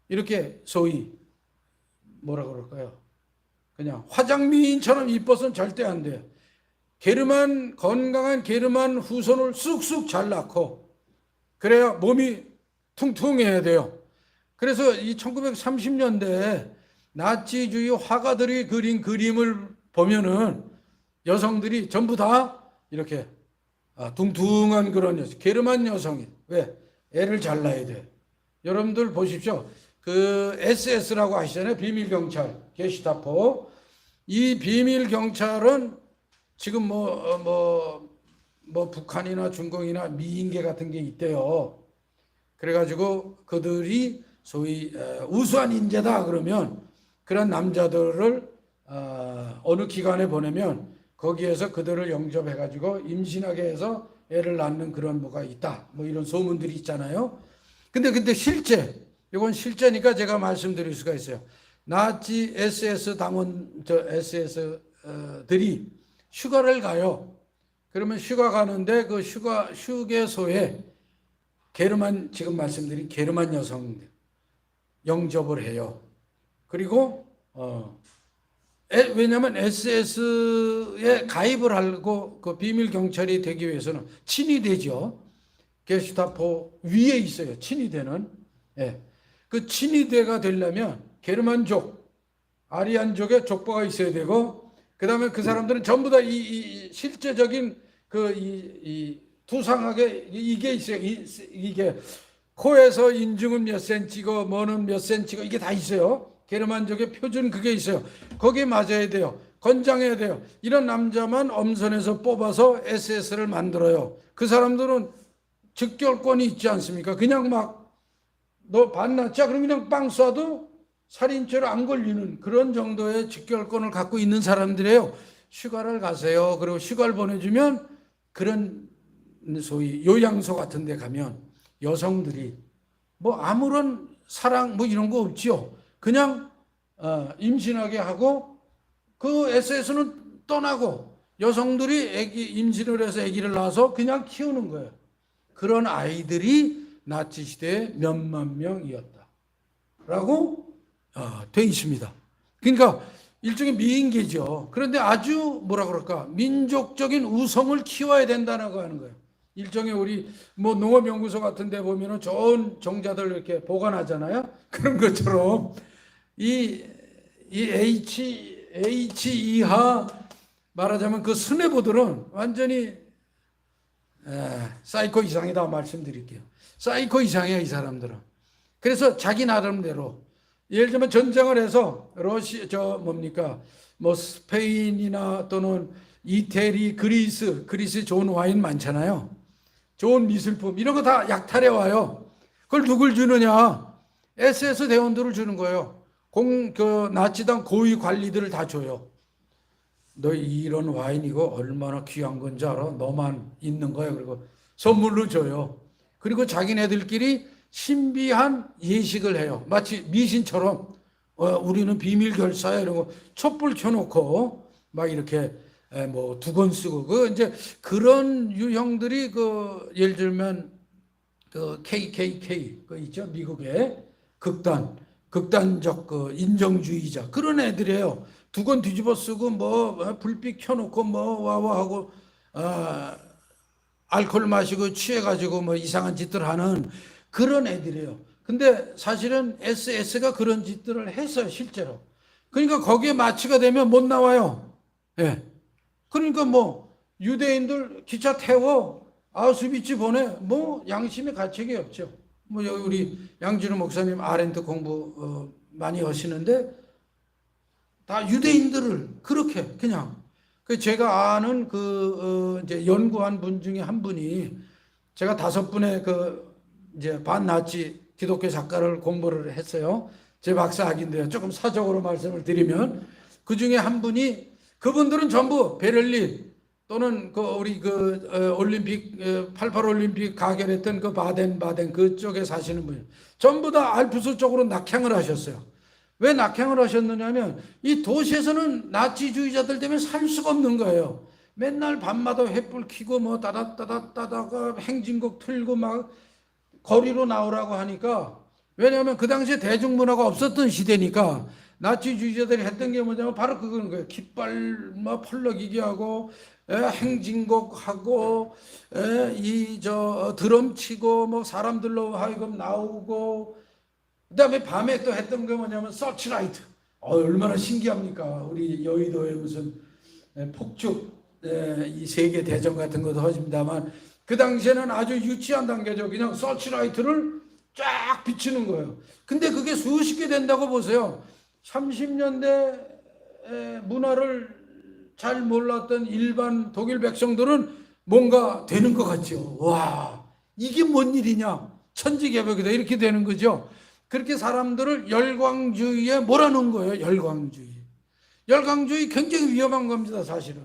이렇게 소위 뭐라 그럴까요? 그냥 화장미인처럼 이뻐서는 절대 안 돼요. 건강한 게르만 후손을 쑥쑥 잘 낳고 그래야 몸이 퉁퉁해야 돼요. 그래서 이 1930년대에 나치주의 화가들이 그린 그림을 보면은 여성들이 전부 다 이렇게 둥둥한 그런 게르만 여성이 왜? 애를 잘 낳아야 돼. 여러분들 보십시오. 그 SS라고 하시잖아요. 비밀경찰, 게슈타포. 이 비밀경찰은 지금 뭐 북한이나 중공이나 미인계 같은 게 있대요. 그래가지고 그들이 소위 우수한 인재다 그러면 그런 남자들을 어느 기관에 보내면 거기에서 그들을 영접해가지고 임신하게 해서 애를 낳는 그런 뭐가 있다. 뭐 이런 소문들이 있잖아요. 근데 실제 이건 실제니까 제가 말씀드릴 수가 있어요. 나치 SS SS들이 휴가를 가요. 그러면 휴가 가는데 그 휴게소에 지금 말씀드린 게르만 여성들 영접을 해요. 그리고 왜냐하면 SS에 가입을 하고 그 비밀 경찰이 되기 위해서는 친위대죠. 게슈타포 위에 있어요. 친위대는. 예. 그 친위대가 되려면 게르만족, 아리안족의 족보가 있어야 되고, 그 다음에 그 사람들은 전부 다 이 실제적인 이 투상하게 이게 있어요. 이게 코에서 인중은 몇 센치고 뭐는 몇 센치고 이게 다 있어요. 게르만족의 표준 그게 있어요. 거기에 맞아야 돼요. 건장해야 돼요. 이런 남자만 엄선해서 뽑아서 SS를 만들어요. 그 사람들은 즉결권이 있지 않습니까? 그냥 막 너 반나치야? 그럼 그냥 빵 쏴도 살인죄로 안 걸리는 그런 정도의 직결권을 갖고 있는 사람들이에요. 휴가를 가세요. 그리고 휴가를 보내주면 그런 소위 요양소 같은 데 가면 여성들이 뭐 아무런 사랑 뭐 이런 거 없지요. 그냥 임신하게 하고 그 SS는 떠나고 여성들이 임신을 해서 아기를 낳아서 그냥 키우는 거예요. 그런 아이들이 나치 시대에 몇만 명이었다라고 돼 있습니다. 그러니까 일종의 미인계죠. 그런데 아주 뭐라 그럴까 민족적인 우성을 키워야 된다고 하는 거예요. 일종의 우리 뭐 농업연구소 같은 데 보면은 좋은 종자들 이렇게 보관하잖아요. 그런 것처럼 이 H2하 말하자면 그 수뇌부들은 완전히 사이코 이상이다 말씀드릴게요. 사이코 이상이야 이 사람들은. 그래서 자기 나름대로 예를 들면 전쟁을 해서 뭐 스페인이나 또는 이태리, 그리스 좋은 와인 많잖아요. 좋은 미술품 이런 거 다 약탈해 와요. 그걸 누굴 주느냐? SS 대원들을 주는 거예요. 나치당 고위 관리들을 다 줘요. 너 이런 와인 이거 얼마나 귀한 건지 알아? 너만 있는 거야. 그리고 선물로 줘요. 그리고 자기네들끼리 신비한 예식을 해요. 마치 미신처럼 우리는 비밀 결사야 이러고 촛불 켜놓고 막 이렇게 뭐 두건 쓰고 그 이제 그런 유형들이 예를 들면 그 KKK 그 있죠 미국의 극단적 인정주의자 그런 애들이에요. 두건 뒤집어 쓰고 뭐 불빛 켜놓고 뭐 와와 하고 알코올 마시고 취해가지고 뭐 이상한 짓들 하는 그런 애들이에요. 근데 사실은 SS가 그런 짓들을 했어요, 실제로. 그러니까 거기에 마취가 되면 못 나와요. 예. 그러니까 뭐 유대인들 기차 태워 아우슈비츠 보내 뭐 양심의 가책이 없죠. 뭐 여기 우리 양준호 목사님 아렌트 공부 많이 하시는데 다 유대인들을 그렇게 그냥 그 제가 아는 이제 연구한 분 중에 한 분이 제가 5분의 이제 반나치 기독교 작가를 공부를 했어요. 제 박사학위인데요. 조금 사적으로 말씀을 드리면 그 중에 한 분이 그분들은 전부 베를린 또는 우리 올림픽 88 올림픽 가결했던 바덴 그쪽에 사시는 분이에요. 전부 다 알프스 쪽으로 낙향을 하셨어요. 왜 낙향을 하셨느냐면 이 도시에서는 나치주의자들 때문에 살 수가 없는 거예요. 맨날 밤마다 횃불 켜고 뭐 따다따다따다가 행진곡 틀고 막 거리로 나오라고 하니까, 왜냐하면 그 당시에 대중문화가 없었던 시대니까 나치주의자들이 했던 게 뭐냐면 바로 그거는 거예요. 깃발 뭐 펄럭이게 하고 행진곡 하고 드럼 치고 뭐 사람들로 하여금 나오고, 그다음에 밤에 또 했던 게 뭐냐면 서치라이트. 얼마나 신기합니까? 우리 여의도에 무슨 폭죽 이 세계 대전 같은 것도 하십니다만 그 당시에는 아주 유치한 단계죠. 그냥 서치라이트를 쫙 비치는 거예요. 근데 그게 수십 개 된다고 보세요. 30년대 문화를 잘 몰랐던 일반 독일 백성들은 뭔가 되는 것 같죠. 와, 이게 뭔 일이냐? 천지개벽이다. 이렇게 되는 거죠. 그렇게 사람들을 열광주의에 몰아넣은 거예요. 열광주의. 열광주의 굉장히 위험한 겁니다, 사실은.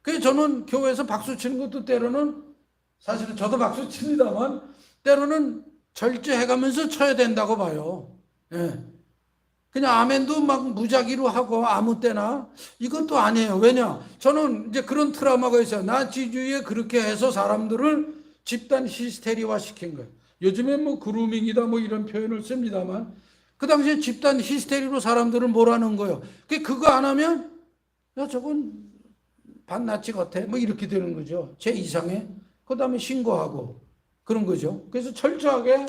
그래서 저는 교회에서 박수 치는 것도 때로는, 사실은 저도 박수 칩니다만 때로는 절제해가면서 쳐야 된다고 봐요. 예. 그냥 아멘도 막 무작위로 하고 아무 때나 이것도 아니에요. 왜냐? 저는 이제 그런 트라우마가 있어요. 나치주의에 그렇게 해서 사람들을 집단 히스테리화 시킨 거예요. 요즘엔 뭐 그루밍이다 뭐 이런 표현을 씁니다만 그 당시에 집단 히스테리로 사람들을 몰아넣은 거예요. 그거 안 하면 야 저건 반나치 같아 뭐 이렇게 되는 거죠. 제 이상해. 그 다음에 신고하고 그런 거죠. 그래서 철저하게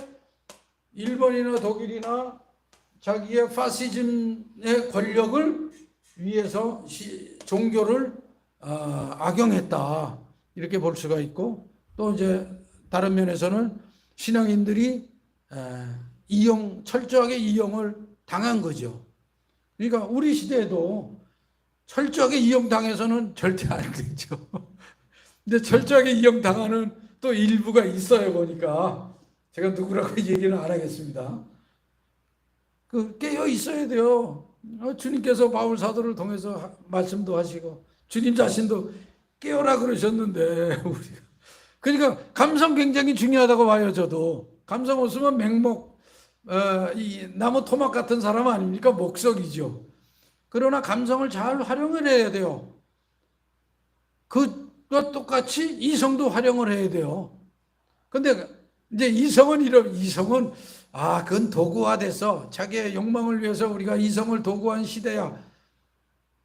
일본이나 독일이나 자기의 파시즘의 권력을 위해서 종교를 악용했다 이렇게 볼 수가 있고, 또 이제 다른 면에서는 신앙인들이 철저하게 이용을 당한 거죠. 그러니까 우리 시대에도 철저하게 이용당해서는 절대 안 되죠. 근데 철저하게 이용당하는 또 일부가 있어요. 보니까 제가 누구라고 얘기는 안 하겠습니다. 깨어 있어야 돼요. 주님께서 바울 사도를 통해서 말씀도 하시고 주님 자신도 깨어라 그러셨는데 우리가, 그러니까 감성 굉장히 중요하다고 봐요. 저도 감성 없으면 맹목 이 나무 토막 같은 사람 아닙니까? 목석이죠. 그러나 감성을 잘 활용을 해야 돼요. 그것 똑같이 이성도 활용을 해야 돼요. 근데 이제 이성은 그건 도구화돼서 자기의 욕망을 위해서 우리가 이성을 도구화한 시대야.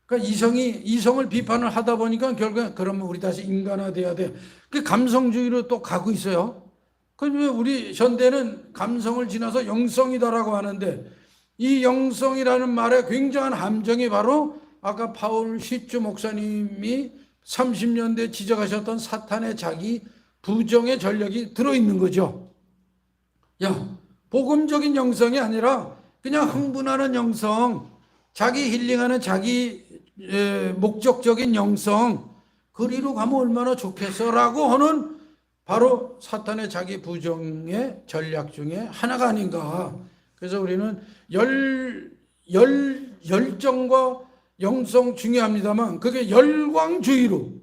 그러니까 이성을 비판을 하다 보니까 결국엔 그러면 우리 다시 인간화돼야 돼. 그 감성주의로 또 가고 있어요. 그러면 우리 현대는 감성을 지나서 영성이다라고 하는데, 이 영성이라는 말에 굉장한 함정이 바로 아까 파울 시주 목사님이 30년대 지적하셨던 사탄의 자기 부정의 전력이 들어있는 거죠. 복음적인 영성이 아니라 그냥 흥분하는 영성, 자기 힐링하는 자기 목적적인 영성, 그리로 가면 얼마나 좋겠어라고 하는 바로 사탄의 자기 부정의 전략 중에 하나가 아닌가. 그래서 우리는 열정과 영성 중요합니다만 그게 열광주의로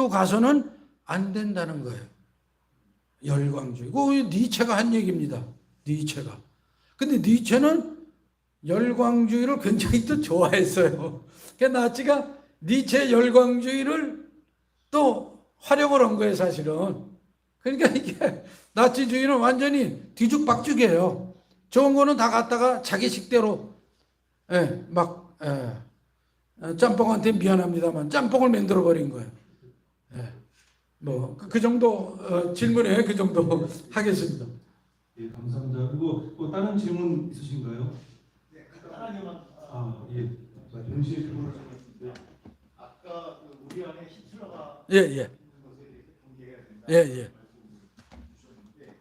가서는 안 된다는 거예요. 열광주의. 그거 니체가 한 얘기입니다. 니체가. 근데 니체는 열광주의를 굉장히 또 좋아했어요. 그러니까 나치가 니체 열광주의를 또 활용을 한 거예요, 사실은. 그러니까 이게 나치주의는 완전히 뒤죽박죽이에요. 좋은 거는 다 갖다가 자기 식대로 짬뽕한테 미안합니다만 짬뽕을 만들어 버린 거예요. 그 정도 질문에 그 정도 하겠습니다. 예, 감사합니다. 그리고 뭐 다른 질문 있으신가요? 네, 하나님만. 예. 동시에 질문을 아까 우리 안에 히틀러가 예. 있는 것에 대해서 예, 예. 주셨는데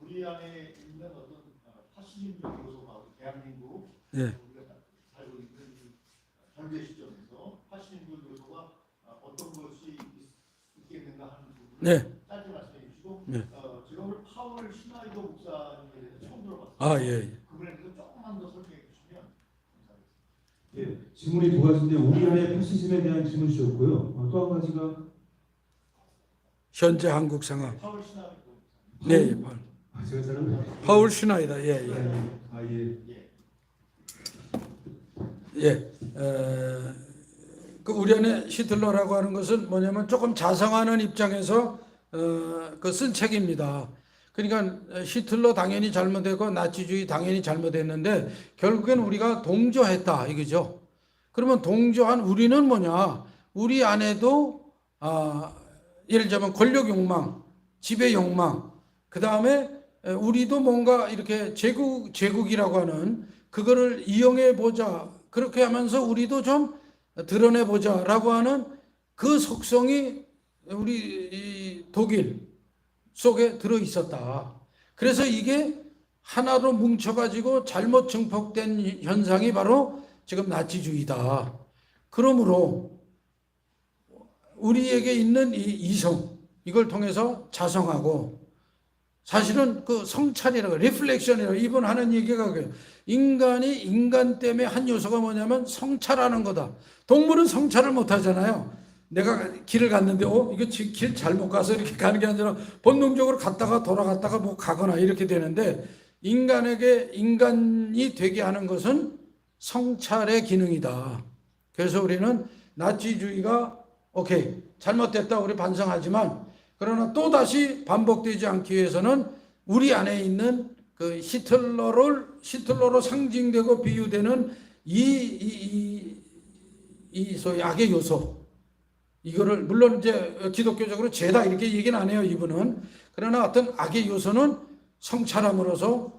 우리 안에 있는 어떤 파시즘적 요소가 대한민국 예. 우리가 살고 있는 이 현재 시점에서 파시즘적 요소가 어떤 것이 있겠는가 하는 부분을 네. 짧게 말씀해 주시고 네. 제가 오늘 파월 슈나이더 목사님에 대해서 처음 들어봤어요. 아, 예, 예. 그분에 대해서 조금만 더 설명해 주시면 감사하겠습니다. 예, 질문이 두 가지인데 우리 안에 패시즘에 대한 질문 주셨고요. 또 한 가지가 현재 한국 상황. 파월 슈나이더 네, 제가 잘은 파울 슈나이더. 예, 예. 아 예. 예. 그 우리 안에 히틀러라고 하는 것은 뭐냐면 조금 자성하는 입장에서 그 쓴 책입니다. 그러니까 히틀러 당연히 잘못되고 나치주의 당연히 잘못했는데 결국엔 우리가 동조했다 이거죠. 그러면 동조한 우리는 뭐냐? 우리 안에도 예를 들자면 권력 욕망, 지배 욕망, 그 다음에 우리도 뭔가 이렇게 제국이라고 하는 그거를 이용해 보자. 그렇게 하면서 우리도 좀 드러내 보자라고 하는 그 속성이 우리 이 독일 속에 들어 있었다. 그래서 이게 하나로 뭉쳐가지고 잘못 증폭된 현상이 바로 지금 나치주의다. 그러므로 우리에게 있는 이 이성 이걸 통해서 자성하고 사실은 그 성찰이라고 리플렉션이라고 이번 하는 얘기가 그래요. 인간이 인간 때문에 한 요소가 뭐냐면 성찰하는 거다. 동물은 성찰을 못 하잖아요. 내가 길을 갔는데 이거 길 잘못 가서 이렇게 가는 게 아니라 본능적으로 갔다가 돌아갔다가 뭐 가거나 이렇게 되는데 인간에게 인간이 되게 하는 것은 성찰의 기능이다. 그래서 우리는 나치주의가 오케이 잘못됐다 우리 반성하지만 그러나 또다시 반복되지 않기 위해서는 우리 안에 있는 그 히틀러로 상징되고 비유되는 이 소위 악의 요소 이거를 물론 이제 기독교적으로 죄다 이렇게 얘기는 안 해요 이분은. 그러나 어떤 악의 요소는 성찰함으로써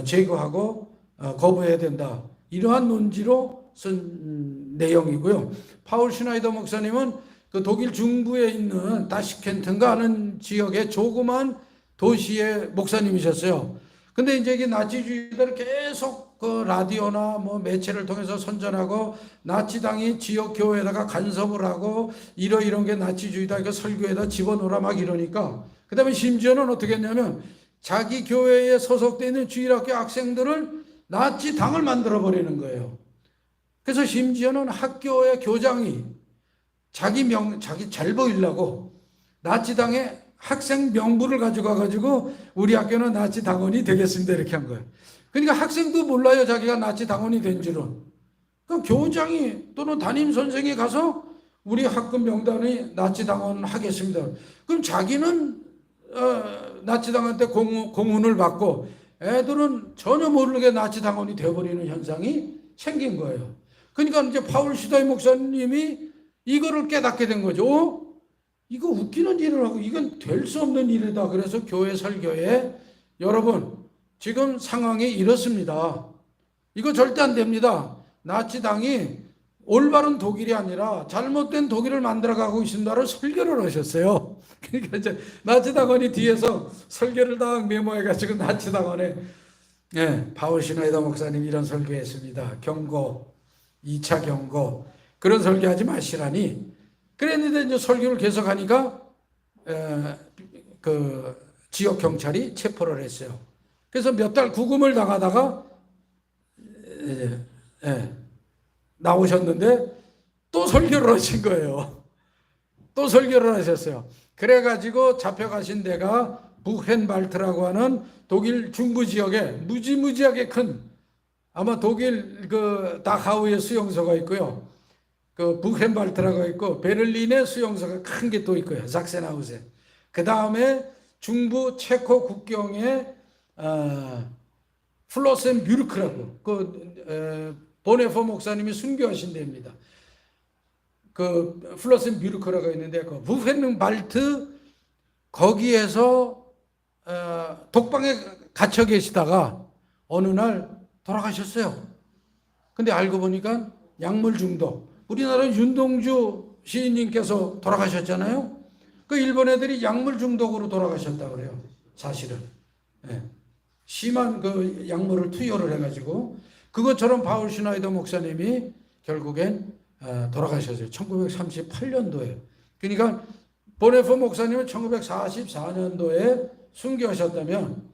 제거하고 거부해야 된다. 이러한 논지로 쓴 내용이고요. 파울 슈나이더 목사님은 그 독일 중부에 있는 다시켄트인가 하는 지역의 조그만 도시의 목사님이셨어요. 근데 이제 이게 나치주의자를 계속 그 라디오나 뭐 매체를 통해서 선전하고 나치당이 지역 교회에다가 간섭을 하고 이런 게 나치주의다 이거 설교에다 집어넣으라 막 이러니까 그 다음에 심지어는 어떻게 했냐면 자기 교회에 소속되어 있는 주일학교 학생들을 나치당을 만들어 버리는 거예요. 그래서 심지어는 학교의 교장이 자기 잘 보이려고 나치당의 학생 명부를 가지고 가가지고 우리 학교는 나치 당원이 되겠습니다 이렇게 한 거예요. 그러니까 학생도 몰라요 자기가 나치 당원이 된 줄은. 그 교장이 또는 담임 선생이 가서 우리 학급 명단이 나치 당원 하겠습니다. 그럼 자기는 나치 당한테 공훈을 받고 애들은 전혀 모르게 나치 당원이 되어버리는 현상이 생긴 거예요. 그러니까 이제 파울 슈나이더 목사님이 이거를 깨닫게 된 거죠. 이거 웃기는 일을 하고 이건 될 수 없는 일이다. 그래서 교회 설교에 여러분 지금 상황이 이렇습니다. 이거 절대 안 됩니다. 나치당이 올바른 독일이 아니라 잘못된 독일을 만들어가고 있습니다를 설교를 하셨어요. 그러니까 이제 나치당원이 뒤에서 설교를 다 메모해가지고 나치당원에 파울 슈나이더 목사님 이런 설교했습니다. 경고, 2차 경고 그런 설교하지 마시라니. 그랬는데 이제 설교를 계속하니까 그 지역 경찰이 체포를 했어요. 그래서 몇 달 구금을 당하다가 나오셨는데 또 설교를 하신 거예요. 또 설교를 하셨어요. 그래가지고 잡혀가신 데가 부헨발트라고 하는 독일 중부 지역에 무지무지하게 큰 아마 독일 그 다하우의 수용소가 있고요. 그 부헨발트라고 있고 베를린의 수용소가 큰 게 또 있고요. 삭센하우세. 그 다음에 중부 체코 국경에 플로센뷰르크라고 그 보네포 목사님이 순교하신 데입니다. 그 플로센뷰르크라고 있는데 그 부헨발트 거기에서 독방에 갇혀 계시다가 어느 날 돌아가셨어요. 근데 알고 보니까 약물 중독. 우리나라 윤동주 시인님께서 돌아가셨잖아요. 그 일본 애들이 약물 중독으로 돌아가셨다고 그래요. 사실은. 예. 심한 그 약물을 투여를 해가지고 그것처럼 바울 슈나이더 목사님이 결국엔 돌아가셨어요. 1938년도에. 그러니까 보네포 목사님은 1944년도에 순교하셨다면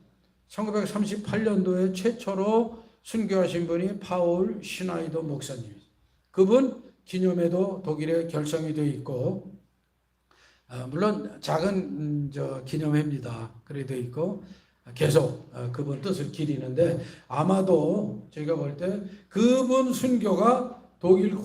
1938년도에 최초로 순교하신 분이 바울 슈나이더 목사님. 그분 기념회도 독일에 결성이 되어 있고, 물론 작은 기념회입니다. 그래 되어 있고 계속 그분 뜻을 기리는데 아마도 저희가 볼 때 그분 순교가 독일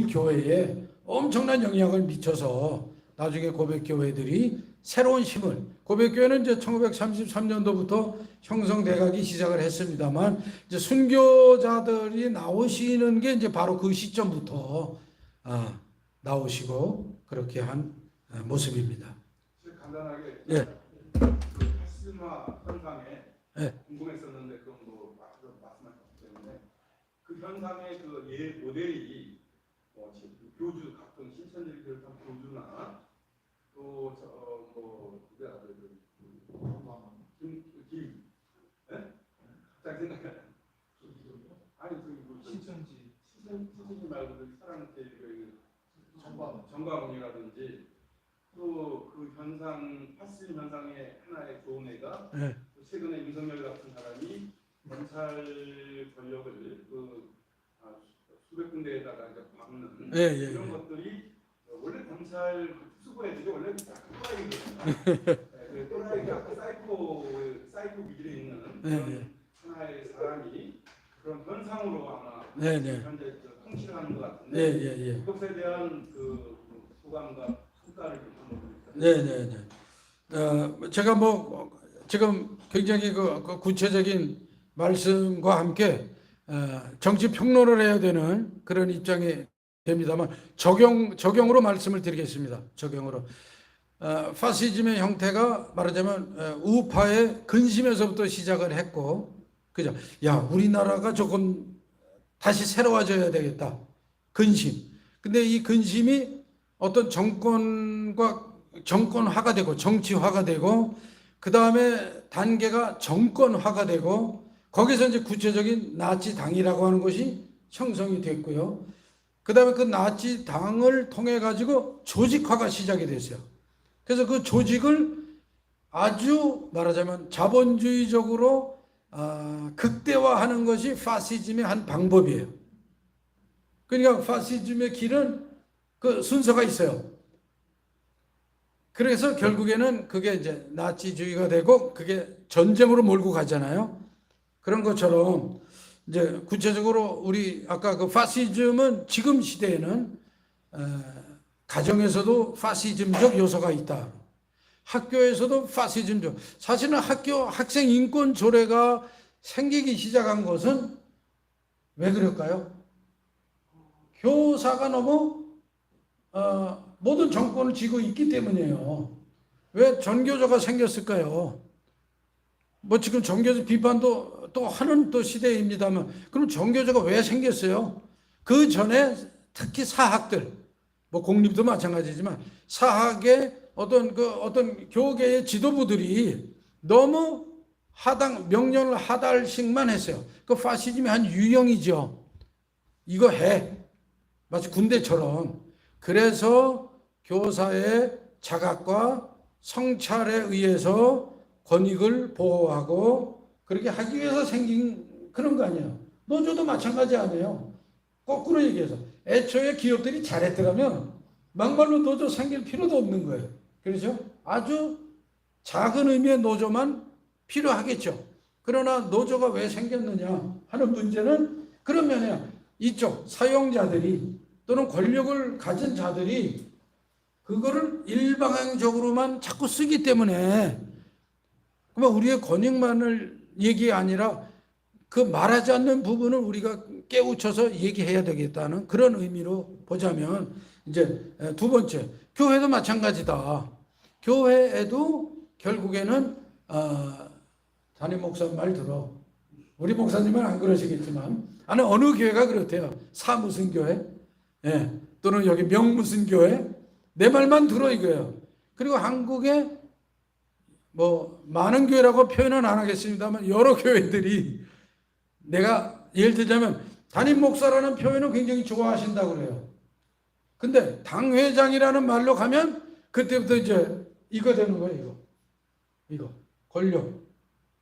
교회에 엄청난 영향을 미쳐서 나중에 고백 교회들이 새로운 힘을, 고백 교회는 이제 1933년도부터 형성돼가기 시작을 했습니다만 이제 순교자들이 나오시는 게 이제 바로 그 시점부터 나오시고 그렇게 한 모습입니다. 간단하게 예. 그 파시즘화 현상에 예. 궁금했었는데 그건 뭐 말씀하셨기 때문에 그 현상의 그 모델이 교주 각종 신천지를 비롯한 교주나 또뭐 갑자기 생각이 안 나요. 아니 신천지 말고 사랑제일 정광훈이라든지 또 그 현상 파시즘 현상의 하나의 좋은 애가 네. 최근에 윤석열 같은 사람이 검찰 권력을 수백 군데에다가 이제 박는 이런 것들이 원래 검찰 수사애들이 원래 또라이거든요. 또라이가 아까 사이코 기질에 있는 그런 하나의 사람이 그런 현상으로 아마 현재 통치하는 것 같은데 그것에 대한 그 소감과 평가를 좀 제가 뭐 지금 굉장히 그 구체적인 말씀과 함께 정치 평론을 해야 되는 그런 입장이 됩니다만 적용으로 말씀을 드리겠습니다. 적용으로 파시즘의 형태가 말하자면 우파의 근심에서부터 시작을 했고, 그죠? 야, 우리나라가 조금 다시 새로워져야 되겠다. 근심. 근데 이 근심이 어떤 정권화가 되고 정치화가 되고 그 다음에 단계가 정권화가 되고 거기서 이제 구체적인 나치 당이라고 하는 것이 형성이 됐고요. 그 다음에 그 나치 당을 통해 가지고 조직화가 시작이 됐어요. 그래서 그 조직을 아주 말하자면 자본주의적으로 극대화하는 것이 파시즘의 한 방법이에요. 그러니까 파시즘의 길은 그 순서가 있어요. 그래서 결국에는 그게 이제 나치주의가 되고 그게 전쟁으로 몰고 가잖아요. 그런 것처럼 이제 구체적으로 우리 아까 그 파시즘은 지금 시대에는 가정에서도 파시즘적 요소가 있다. 학교에서도 파시즘적. 사실은 학생 인권 조례가 생기기 시작한 것은 왜 그럴까요? 교사가 너무 모든 정권을 쥐고 있기 때문이에요. 왜 전교조가 생겼을까요? 뭐 지금 전교조 비판도 또 하는 또 시대입니다만, 그럼 전교조가 왜 생겼어요? 그 전에 특히 사학들, 뭐 공립도 마찬가지지만 사학의 어떤 교계의 지도부들이 너무 명령을 하달씩만 했어요. 그 파시즘의 한 유형이죠. 이거 해. 마치 군대처럼. 그래서 교사의 자각과 성찰에 의해서 권익을 보호하고 그렇게 하기 위해서 생긴 그런 거 아니에요. 노조도 마찬가지 아니에요. 거꾸로 얘기해서 애초에 기업들이 잘했더라면 막말로 노조 생길 필요도 없는 거예요. 그렇죠? 아주 작은 의미의 노조만 필요하겠죠. 그러나 노조가 왜 생겼느냐 하는 문제는 그런 면이야. 이쪽 사용자들이 또는 권력을 가진 자들이 그거를 일방향적으로만 자꾸 쓰기 때문에 그러면 우리의 권익만을 얘기 아니라 그 말하지 않는 부분을 우리가 깨우쳐서 얘기해야 되겠다는 그런 의미로 보자면 이제 두 번째, 교회도 마찬가지다. 교회에도 결국에는 담임 목사님 말 들어. 우리 목사님은 안 그러시겠지만 어느 교회가 그렇대요. 무슨 교회? 예. 또는 여기 무슨 교회? 내 말만 들어 이거예요. 그리고 한국에 뭐 많은 교회라고 표현은 안 하겠습니다만 여러 교회들이 내가 예를 들자면 담임 목사라는 표현을 굉장히 좋아하신다고 그래요. 근데 당회장이라는 말로 가면 그때부터 이제 이거 되는 거예요. 이거 권력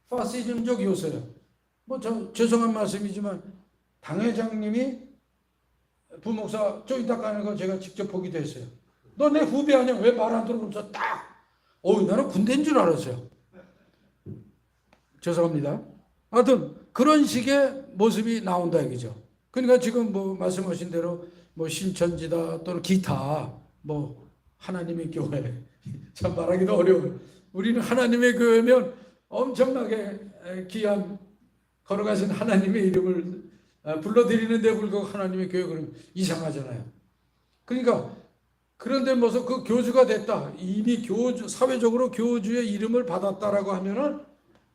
파시즘적 요소예요. 뭐 저 죄송한 말씀이지만 당회장님이 부목사 좀 이따 가는 거 제가 직접 보기도 했어요. 너 내 후배 아니야? 왜 말 안 들어보면서 딱 나는 군대인 줄 알았어요. 죄송합니다. 하여튼 그런 식의 모습이 나온다 얘기죠. 그러니까 지금 뭐 말씀하신 대로 뭐 신천지다 또는 기타 뭐 하나님의 교회 참 말하기도 어려워요. 우리는 하나님의 교회면 엄청나게 귀한 걸어가신 하나님의 이름을 불러드리는데 불구하고 하나님의 교회 그러면 이상하잖아요. 그러니까 그런데 무슨 그 교주가 됐다. 이미 사회적으로 교주의 이름을 받았다라고 하면은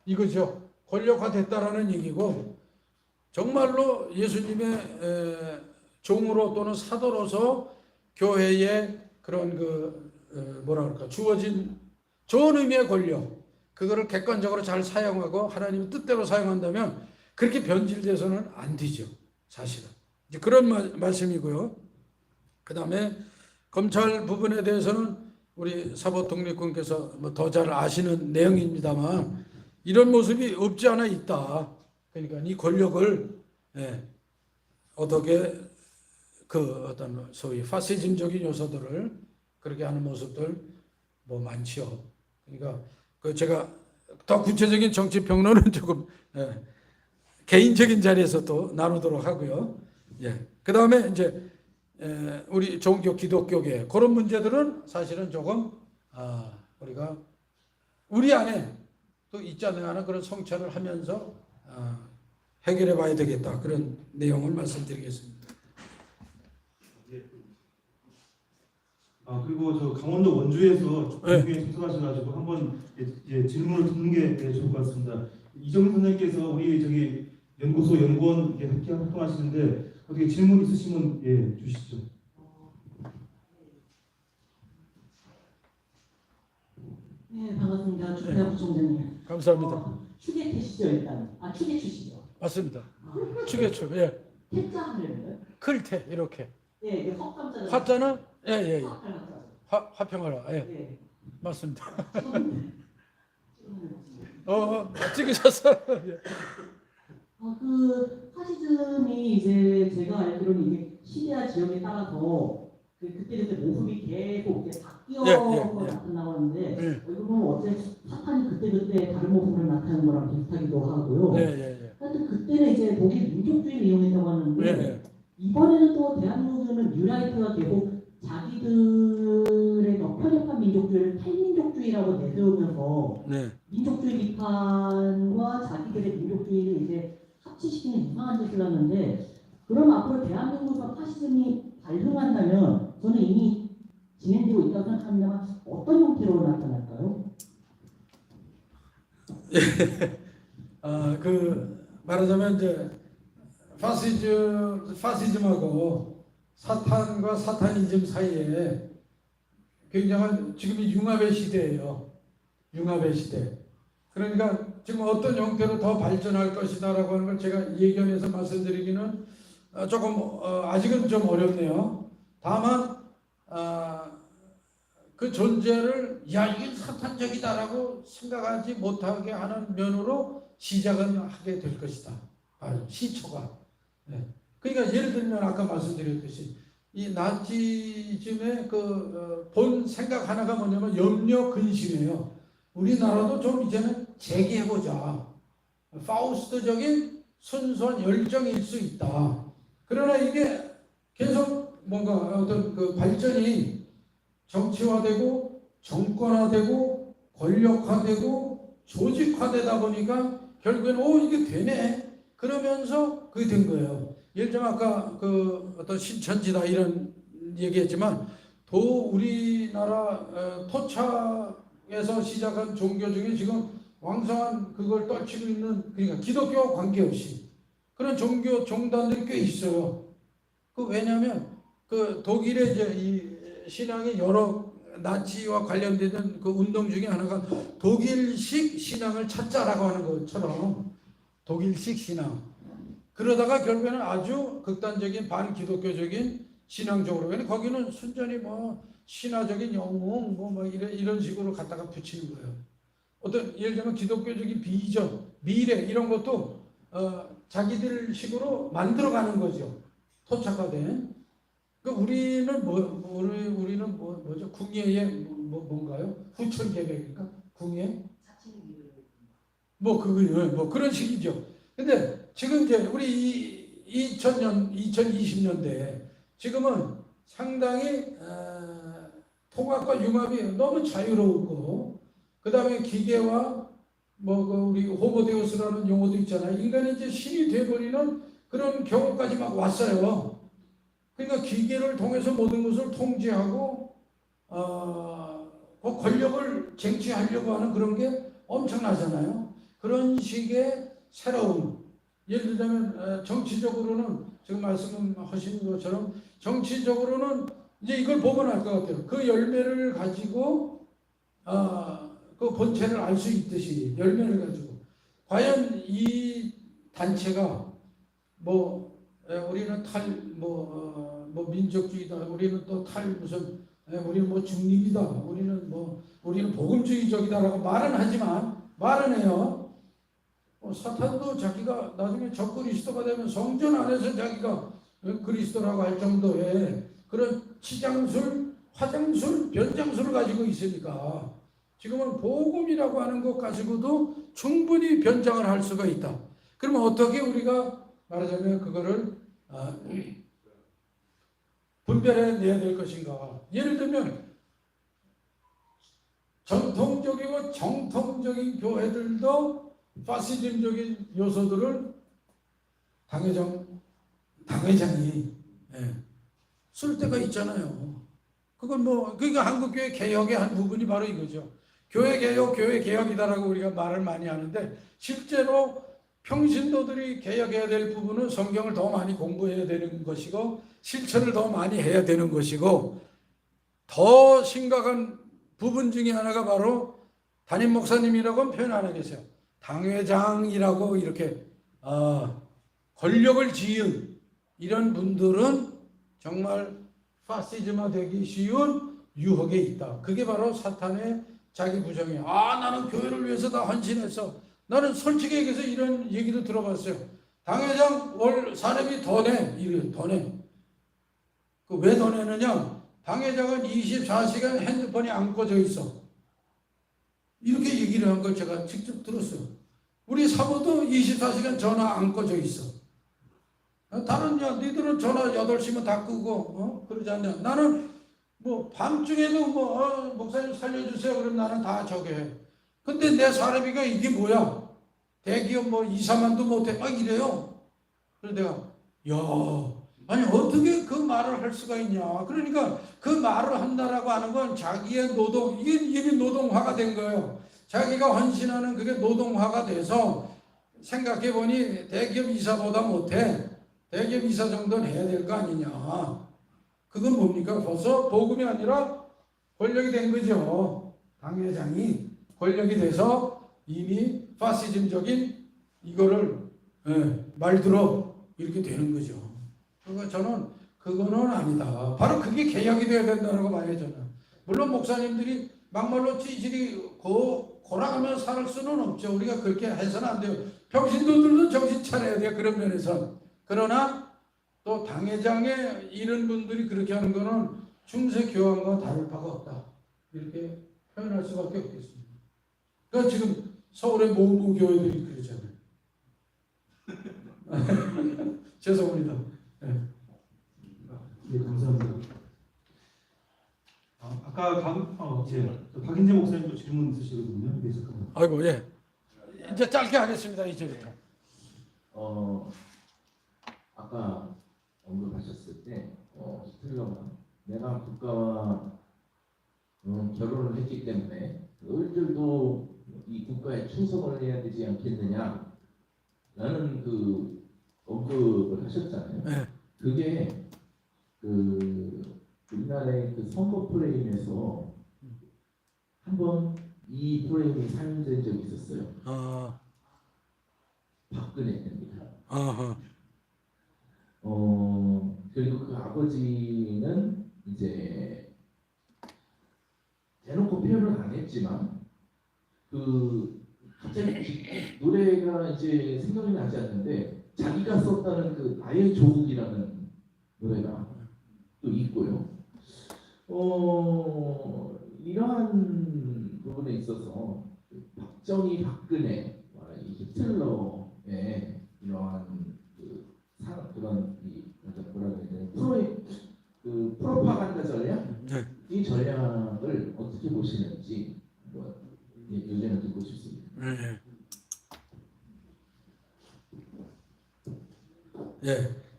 이거죠. 권력화됐다라는 얘기고 정말로 예수님의 종으로 또는 사도로서 교회에 그런 뭐라 그럴까 주어진 좋은 의미의 권력 그거를 객관적으로 잘 사용하고 하나님의 뜻대로 사용한다면 그렇게 변질돼서는 안 되죠. 사실은 이제 그런 말씀이고요. 그 다음에 검찰 부분에 대해서는 우리 사법 독립군께서 뭐 더 잘 아시는 내용입니다만 이런 모습이 없지 않아 있다. 그러니까 이 권력을 어떻게 그 어떤 소위 파시즘적인 요소들을 그렇게 하는 모습들 뭐 많지요. 그러니까 그 제가 더 구체적인 정치 평론은 조금 개인적인 자리에서 또 나누도록 하고요. 그 다음에 이제 우리 종교 기독교계 그런 문제들은 사실은 조금 우리가 우리 안에 또 있지 않는 하나 그런 성찰을 하면서 해결해 봐야 되겠다 그런 내용을 말씀드리겠습니다. 그리고 저 강원도 원주에서 중국에 참석하셔가지고 한번 질문을 듣는 게 좋을 것 같습니다. 이정민 선생님께서 우리 저기 연구소 연구원 함께 활동하시는데 어떻게 질문 있으시면 주시죠. 네, 반갑습니다. 주태하 부총장님. 감사합니다. 추계 태시죠 일단. 추계 추시죠. 맞습니다. 추계추 태자를 클태 이렇게 이게 헛감자를 화자는 화평하라 맞습니다. 찍으셨어. 그 파시즘이 이제 제가 알기로는 이게 시대와 지역에 따라서 그때 모습이 계속 이렇게 바뀌어서 나타나는데 이거는 어째 사탄이 그때 다른 모습을 나타내는 거랑 비슷하기도 하고요. 하여튼 그때는 이제 독일 민족주의를 이용했다고 하는데 이번에는 또 대한민국에는 뉴라이트가 계속 자기들의 더 편협한 민족주의를 탈민족주의라고 내세우면서 민족주의 비판과 자기들의 민족주의를 이제 합치시키는 이상한 짓을 하는데 그럼 앞으로 대한민국과 파시즘이 발생한다면 저는 이미 진행되고 있다고 생각합니다만 어떤 형태로 나타날까요? 말하자면 이제 파시즘하고 사탄과 사타니즘 사이에 굉장한 지금이 융합의 시대예요. 융합의 시대. 그러니까 지금 어떤 형태로 더 발전할 것이다라고 하는 걸 제가 예견해서 말씀드리기는 조금 아직은 좀 어렵네요. 다만 그 존재를 이게 사탄적이다라고 생각하지 못하게 하는 면으로 시작은 하게 될 것이다. 시초가. 그러니까 예를 들면 아까 말씀드렸듯이 이 나치즘의 본 생각 하나가 뭐냐면 염려 근심이에요. 우리나라도 좀 이제는 재기해보자. 파우스트적인 순수한 열정일 수 있다. 그러나 이게 계속 뭔가 어떤 그 발전이 정치화되고 정권화되고 권력화되고 조직화되다 보니까 결국에는 이게 되네. 그러면서 그게 된 거예요. 예를 들면 아까 어떤 신천지다 이런 얘기했지만 우리나라 토착에서 시작한 종교 중에 지금 왕성한 그걸 떨치고 있는 그러니까 기독교와 관계없이 그런 종교 종단들이 꽤 있어요. 왜냐하면 독일의 이제 이 신앙이 여러 나치와 관련되는 그 운동 중에 하나가 독일식 신앙을 찾자라고 하는 것처럼 독일식 신앙. 그러다가 결국에는 아주 극단적인 반기독교적인 신앙적으로, 왜냐면 거기는 순전히 뭐 신화적인 영웅 뭐 이런 식으로 갖다가 붙이는 거예요. 어떤 예를 들면 기독교적인 비전, 미래 이런 것도 자기들 식으로 만들어가는 거죠. 토착화된. 그 우리는 우리는 뭐죠? 궁예의 뭔가요? 후천 계획인가? 궁예? 뭐 그런 식이죠. 근데 지금 이제 우리 2020년대 지금은 상당히 통합과 융합이 너무 자유로웠고, 그 다음에 기계와 우리 호모데우스라는 용어도 있잖아요. 인간이 이제 신이 돼버리는 그런 경우까지 막 왔어요. 그러니까 기계를 통해서 모든 것을 통제하고 그 권력을 쟁취하려고 하는 그런 게 엄청나잖아요. 그런 식의 새로운, 예를 들자면 정치적으로는 지금 말씀하신 것처럼 정치적으로는 이제 이걸 보면 알 것 같아요. 그 열매를 가지고 그 본체를 알 수 있듯이 열매를 가지고 과연 이 단체가 우리는 민족주의다, 우리는 또 우리는 중립이다, 우리는 복음주의적이다라고 말은 하지만, 말은 해요. 사탄도 자기가 나중에 적그리스도가 되면 성전 안에서 자기가 그리스도라고 할 정도의 그런 치장술, 화장술, 변장술을 가지고 있으니까 지금은 복음이라고 하는 것 가지고도 충분히 변장을 할 수가 있다. 그러면 어떻게 우리가 말하자면 그거를 분별해내야 될 것인가? 예를 들면 전통적이고 정통적인 교회들도 파시즘적인 요소들을 당회장이 쓸 때가 있잖아요. 그건 그러니까 한국교회 개혁의 한 부분이 바로 이거죠. 교회 개혁이다라고 우리가 말을 많이 하는데, 실제로 평신도들이 개혁해야 될 부분은 성경을 더 많이 공부해야 되는 것이고, 실천을 더 많이 해야 되는 것이고, 더 심각한 부분 중에 하나가 바로 담임 목사님이라고는 표현 안 하겠어요. 당회장이라고 이렇게 권력을 지은 이런 분들은 정말 파시즘화 되기 쉬운 유혹에 있다. 그게 바로 사탄의 자기 부정이에요. 나는 교회를 위해서 다 헌신했어. 나는 솔직히 얘기해서 이런 얘기도 들어봤어요. 당회장 월 사람이 더 내. 왜 더 내느냐? 당회장은 24시간 핸드폰이 안 꺼져 있어. 이렇게 얘기를 한 걸 제가 직접 들었어요. 우리 사모도 24시간 전화 안 꺼져 있어. 니들은 전화 8시면 다 끄고, 그러지 않냐? 나는 밤중에도 목사님 살려주세요. 그럼 나는 다 저게 해. 근데 내 사례비가 이게 뭐야? 대기업 2, 3만도 못해. 막 이래요. 그래서 내가, 아니, 어떻게 그 말을 할 수가 있냐. 그러니까 그 말을 한다라고 하는 건 자기의 노동, 이게 이미 노동화가 된 거예요. 자기가 헌신하는 그게 노동화가 돼서 생각해보니 대기업 이사보다 못해. 대기업 이사 정도는 해야 될 거 아니냐. 그건 뭡니까? 벌써 복음이 아니라 권력이 된 거죠. 당회장이 권력이 돼서 이미 파시즘적인 이거를 말들어 이렇게 되는 거죠. 그러니까 저는 그거는 아니다. 바로 그게 개혁이 되어야 된다는 거 말이에요. 저는. 물론 목사님들이 막말로 찌질이 골아가며 살 수는 없죠. 우리가 그렇게 해서는 안 돼요. 평신도들도 정신 차려야 돼요. 그런 면에서. 그러나 또 당회장에 이런 분들이 그렇게 하는 거는 중세 교황과 다를 바가 없다. 이렇게 표현할 수밖에 없겠습니다. 그러니까 지금 서울의 모모 교회들이 그러잖아요. 죄송합니다. 네, 감사합니다. 아까 박인재 목사님도 질문 있으시거든요. 네, 잠깐만. 아이고, 이제 짧게 하겠습니다. 이제부터. 아까 언급하셨을 때 히틀러가 내가 국가와 결혼을 했기 때문에 너희들도 이 국가에 충성을 해야 되지 않겠느냐 라는 그 언급을 하셨잖아요. 네. 그게 그 우리나라의 그 선거 프레임에서 한번 이 프로그램이 사용된 적이 있었어요. 박근혜 때입니다. 그리고 그 아버지는 이제 대놓고 표현을 안 했지만 그 갑자기 노래가 이제 생각이 나지 않는데 자기가 썼다는 그 나의 조국이라는 노래가 또 있고요. 이러한 부분에 있어서 박정희, 박근혜와 이 히틀러의 이러한 그런 뭐라 그래야 되나 그 프로파간다 전략 이 전략을 어떻게 보시는지 의견을 듣고 싶습니다.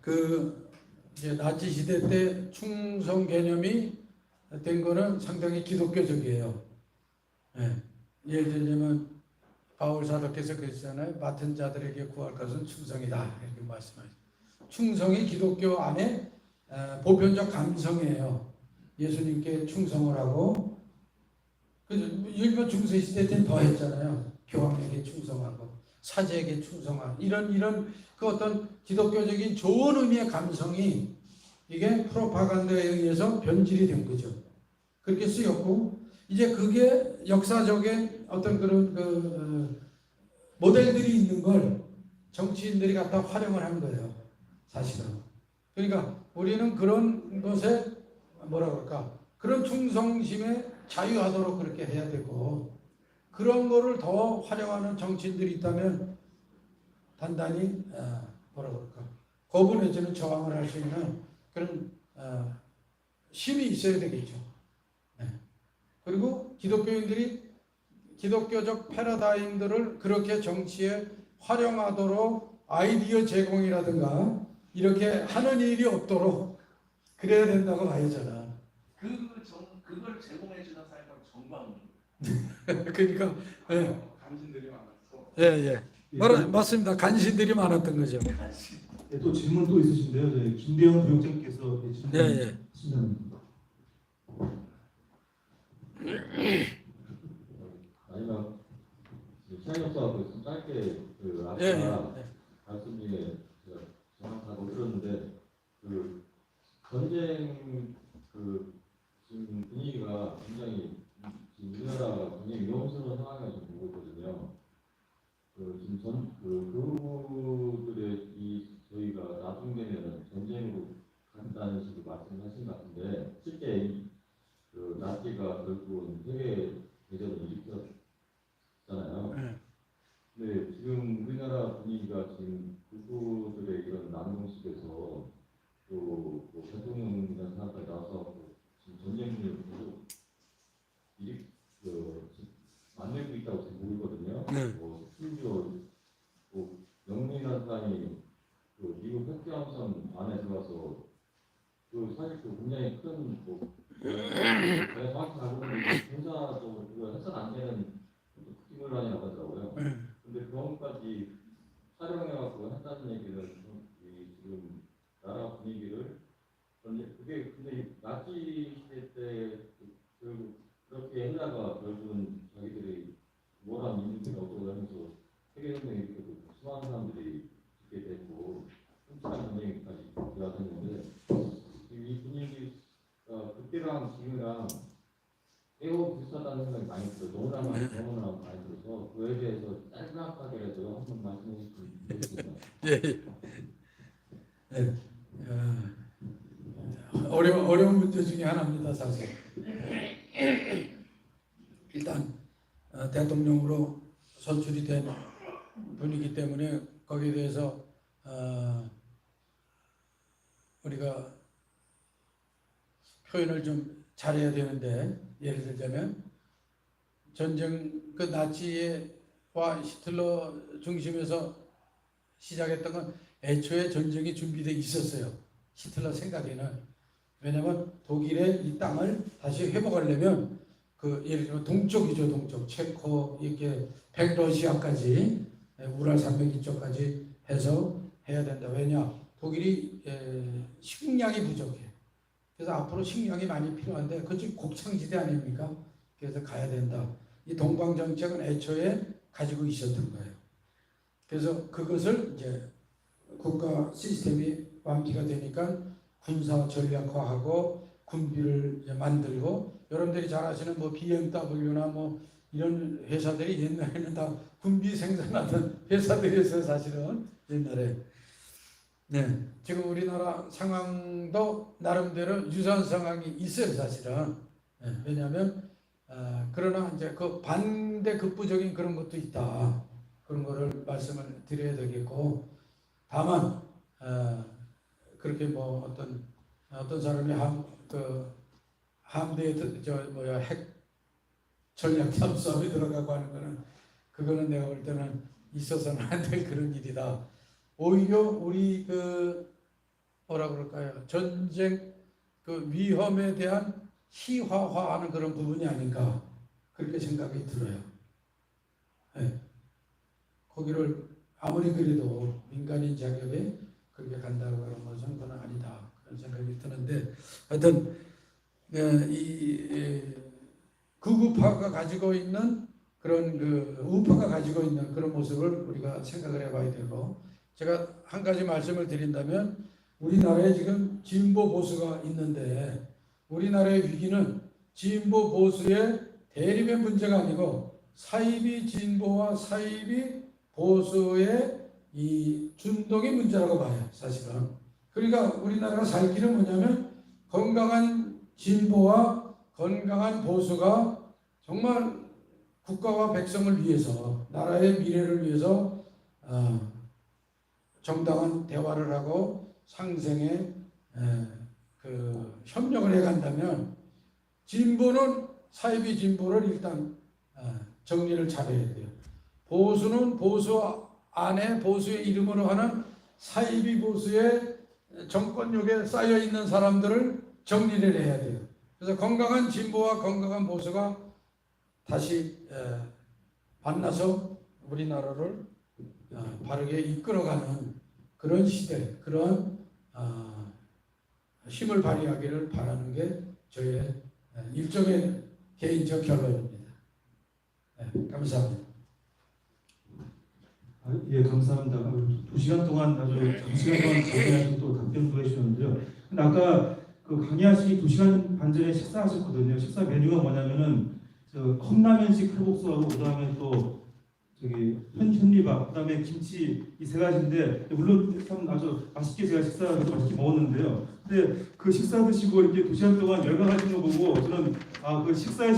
그 이제 나치 시대 때 충성 개념이 된 거는 상당히 기독교적이에요. 예를 들면 바울 사도께서 그랬잖아요. 맡은 자들에게 구할 것은 충성이다 이렇게 말씀하셨어요. 충성이 기독교 안에 보편적 감성이에요. 예수님께 충성을 하고, 일본 중세 시대 때는 더 했잖아요. 교황에게 충성하고 사제에게 충성하고 이런 그 어떤 기독교적인 좋은 의미의 감성이 이게 프로파간다에 의해서 변질이 된 거죠. 그렇게 쓰였고, 이제 그게 역사적인 어떤 그런 모델들이 있는 걸 정치인들이 갖다 활용을 한 거예요. 사실은. 그러니까 우리는 그런 것에 뭐라 그럴까, 그런 충성심에 자유하도록 그렇게 해야 되고, 그런 거를 더 활용하는 정치인들이 있다면 단단히 뭐라 그럴까, 거부 내지는 저항을 할 수 있는 그런 힘이 있어야 되겠죠. 그리고 기독교인들이 기독교적 패러다임들을 그렇게 정치에 활용하도록 아이디어 제공이라든가 이렇게 하는 일이 없도록 그래야 된다고 봐야잖아. 그걸 제공해주는 사회가 정광. 그러니까 간신들이 많았어. 맞습니다. 간신들이 많았던 거죠. 또 질문 또 있으신데요. 저희 김대현 부역장께서 질문. 마지막 시간 역사하고 좀 짧게 아까 말씀 중에 제가 정확하게 못 들었는데 그 전쟁 지금 분위기가 굉장히 지금 우리나라가 굉장히 위험스러운 상황이라고 좀 보고 있거든요. 지금 그들의 저희가 나중에는 전쟁으로 간다는 식으로 말씀하신 것 같은데 실제 나치가 결국은 세계 대전을 일으켰잖아요. 근데 지금 우리나라 분위기가 지금 그들의 이런 나눔 속에서 또 대통령이나 사람까지 나와서 지금 전쟁을 만들고 있다고 지금 보이거든요. 심지어 영민한산이 미국 핵잠수함 안에 들어가서 사실 굉장히 큰 제가 정확히 알고 있는 군사적으로 그거 해선 안 되는 크기물란이라고 하더라고요. 근데 그런 것까지 활용해갖고 한다는 얘기는 지금 나라 분위기를 그게 근데 나치 시대 때 그렇게 하다가 결국은 자기들이 모란 민주주의 어쩌고 하면서 세계혁명이 이렇게 수많은 사람들이 죽게 됐고 끔찍한 전쟁까지 이어졌는데 이 분위기가 그때랑 지금이랑 매우 비슷하다는 생각이 많이 들어요. 너무나 많이 들어서 그에 대해서 짧게라도 한번 말씀해 주시면 좋겠습니다. 어려운 문제 중에 하나입니다, 사실. 일단 대통령으로 선출이 된 분이기 때문에 거기에 대해서 우리가 표현을 좀 잘해야 되는데, 예를 들자면 전쟁 나치와 히틀러 중심에서 시작했던 건 애초에 전쟁이 준비되어 있었어요. 히틀러 생각에는. 왜냐하면 독일의 이 땅을 다시 회복하려면 예를 들면 동쪽이죠, 동쪽. 체코 이렇게 백러시아까지 우랄 산맥 이쪽까지 해서 해야 된다. 왜냐? 독일이 식량이 부족해. 그래서 앞으로 식량이 많이 필요한데 그쪽 곡창지대 아닙니까? 그래서 가야 된다. 이 동방 정책은 애초에 가지고 있었던 거예요. 그래서 그것을 이제 국가 시스템이 완비가 되니까 군사 전략화하고 군비를 이제 만들고, 여러분들이 잘 아시는 뭐 BMW나 뭐 이런 회사들이 옛날에는 다 군비 생산하던 회사들이었어요, 사실은 옛날에. 네, 지금 우리나라 상황도 나름대로 유사한 상황이 있어요, 사실은. 네, 왜냐하면 그러나 이제 그 반대 극부적인 그런 것도 있다. 그런 거를 말씀을 드려야 되겠고, 다만 그렇게 뭐 어떤 사람이 함대에 핵 전략 잠수함에 들어가고 하는 거는, 그거는 내가 볼 때는 있어서는 안 될 그런 일이다. 오히려 우리 뭐라 그럴까요? 전쟁 위험에 대한 희화화하는 그런 부분이 아닌가, 그렇게 생각이 들어요. 네. 거기를 아무리 그래도 민간인 자격에 그렇게 간다고 하는 것은 그건 아니다, 그런 생각이 드는데, 하여튼 이 극우파가 가지고 있는 그런 우파가 가지고 있는 그런 모습을 우리가 생각을 해봐야 되고, 제가 한 가지 말씀을 드린다면, 우리나라에 지금 진보 보수가 있는데, 우리나라의 위기는 진보 보수의 대립의 문제가 아니고 사이비 진보와 사이비 보수의 이 준동의 문제라고 봐요, 사실은. 그러니까 우리나라가 살 길은 뭐냐면, 건강한 진보와 건강한 보수가 정말 국가와 백성을 위해서, 나라의 미래를 위해서 정당한 대화를 하고 상생의 협력을 해간다면, 진보는 사이비 진보를 일단 정리를 잘해야 돼요. 보수는 보수 안에 보수의 이름으로 하는 사이비 보수의 정권력에 쌓여 있는 사람들을 정리를 해야 돼요. 그래서 건강한 진보와 건강한 보수가 다시 만나서 우리나라를 바르게 이끌어가는 그런 시대, 그런 힘을 발휘하기를 바라는 게 저의 일종의 개인적 결론입니다. 네, 감사합니다. 예, 감사합니다. 2시간 동안 아주 장시간 동안 강의하시고 또 답변도 해주셨는데요. 근데 아까 강의하시기 2시간 반 전에 식사하셨거든요. 식사 메뉴가 뭐냐면은 컵라면식 칼국수하고, 그다음에 또 현미밥, 그다음에 김치, 이 세 가지인데, 물론 참 아주 맛있게 제가 식사를 맛있게 먹었는데요. 근데 그 식사 드시고 이렇게 2시간 동안 열광하시는 거 보고, 저는 그 식사의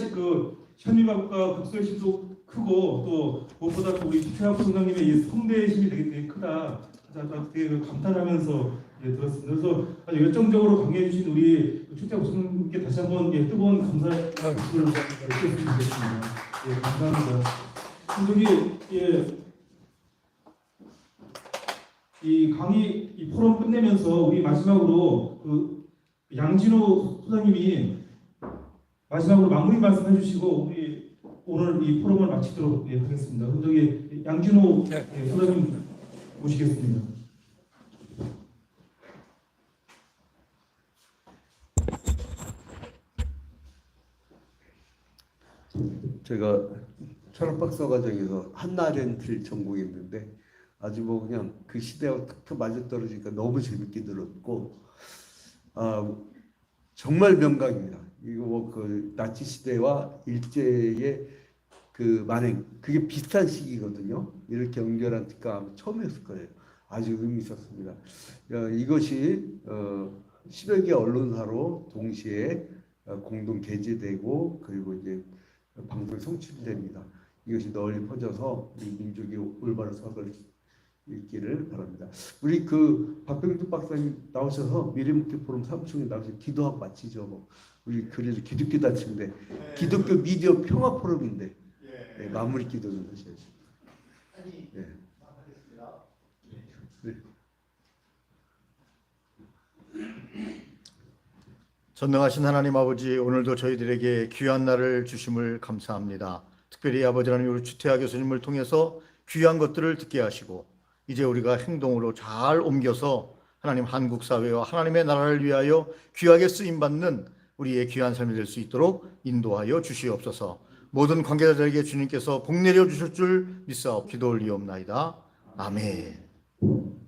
현미밥과 국수의 힘도 크고, 또 무엇보다 우리 최하부 총장님의 이 성대의 힘이 되게 크다, 되게 감탄하면서 들었습니다. 그래서 아주 열정적으로 강의해 주신 우리 최하부 총장님께 다시 한번 뜨거운 감사의 박수를 드리겠습니다. 예, 감사합니다. 이 강의, 이 포럼 끝내면서 우리 마지막으로 양진호 소장님이 마지막으로 마무리 말씀 해주시고 우리 오늘 이 포럼을 마치도록 하겠습니다. 양진호 소장님 모시겠습니다. 제가 철학박사 과정에서 한나렌트를 전공했는데, 아주 뭐 그냥 그 시대와 탁 맞아떨어지니까 너무 재밌게 들었고, 정말 명강입니다. 이거 뭐 나치 시대와 일제의 만행, 그게 비슷한 시기거든요. 이렇게 연결한 특가 아마 처음이었을 거예요. 아주 의미 있었습니다. 이것이 10여 개 언론사로 동시에 공동 게재되고, 그리고 이제 방송에 송출됩니다. 이것이 널리 퍼져서 우리 민족이 올바른 서학을 읽기를 바랍니다. 우리 박병두 박사님 나오셔서 미래목표 포럼 사무총에 나오셔서 기도하고 마치죠. 우리 그래도 기독교 단체인데, 기독교 미디어 평화 포럼인데, 네, 마무리 기도 좀 하셔야죠. 네. 네. 전능하신 하나님 아버지, 오늘도 저희들에게 귀한 날을 주심을 감사합니다. 특별히 아버지 하나님, 우리 추태하 교수님을 통해서 귀한 것들을 듣게 하시고, 이제 우리가 행동으로 잘 옮겨서 하나님 한국 사회와 하나님의 나라를 위하여 귀하게 쓰임받는 우리의 귀한 삶이 될 수 있도록 인도하여 주시옵소서. 모든 관계자들에게 주님께서 복 내려 주실 줄 믿사옵 기도 올리옵나이다. 아멘.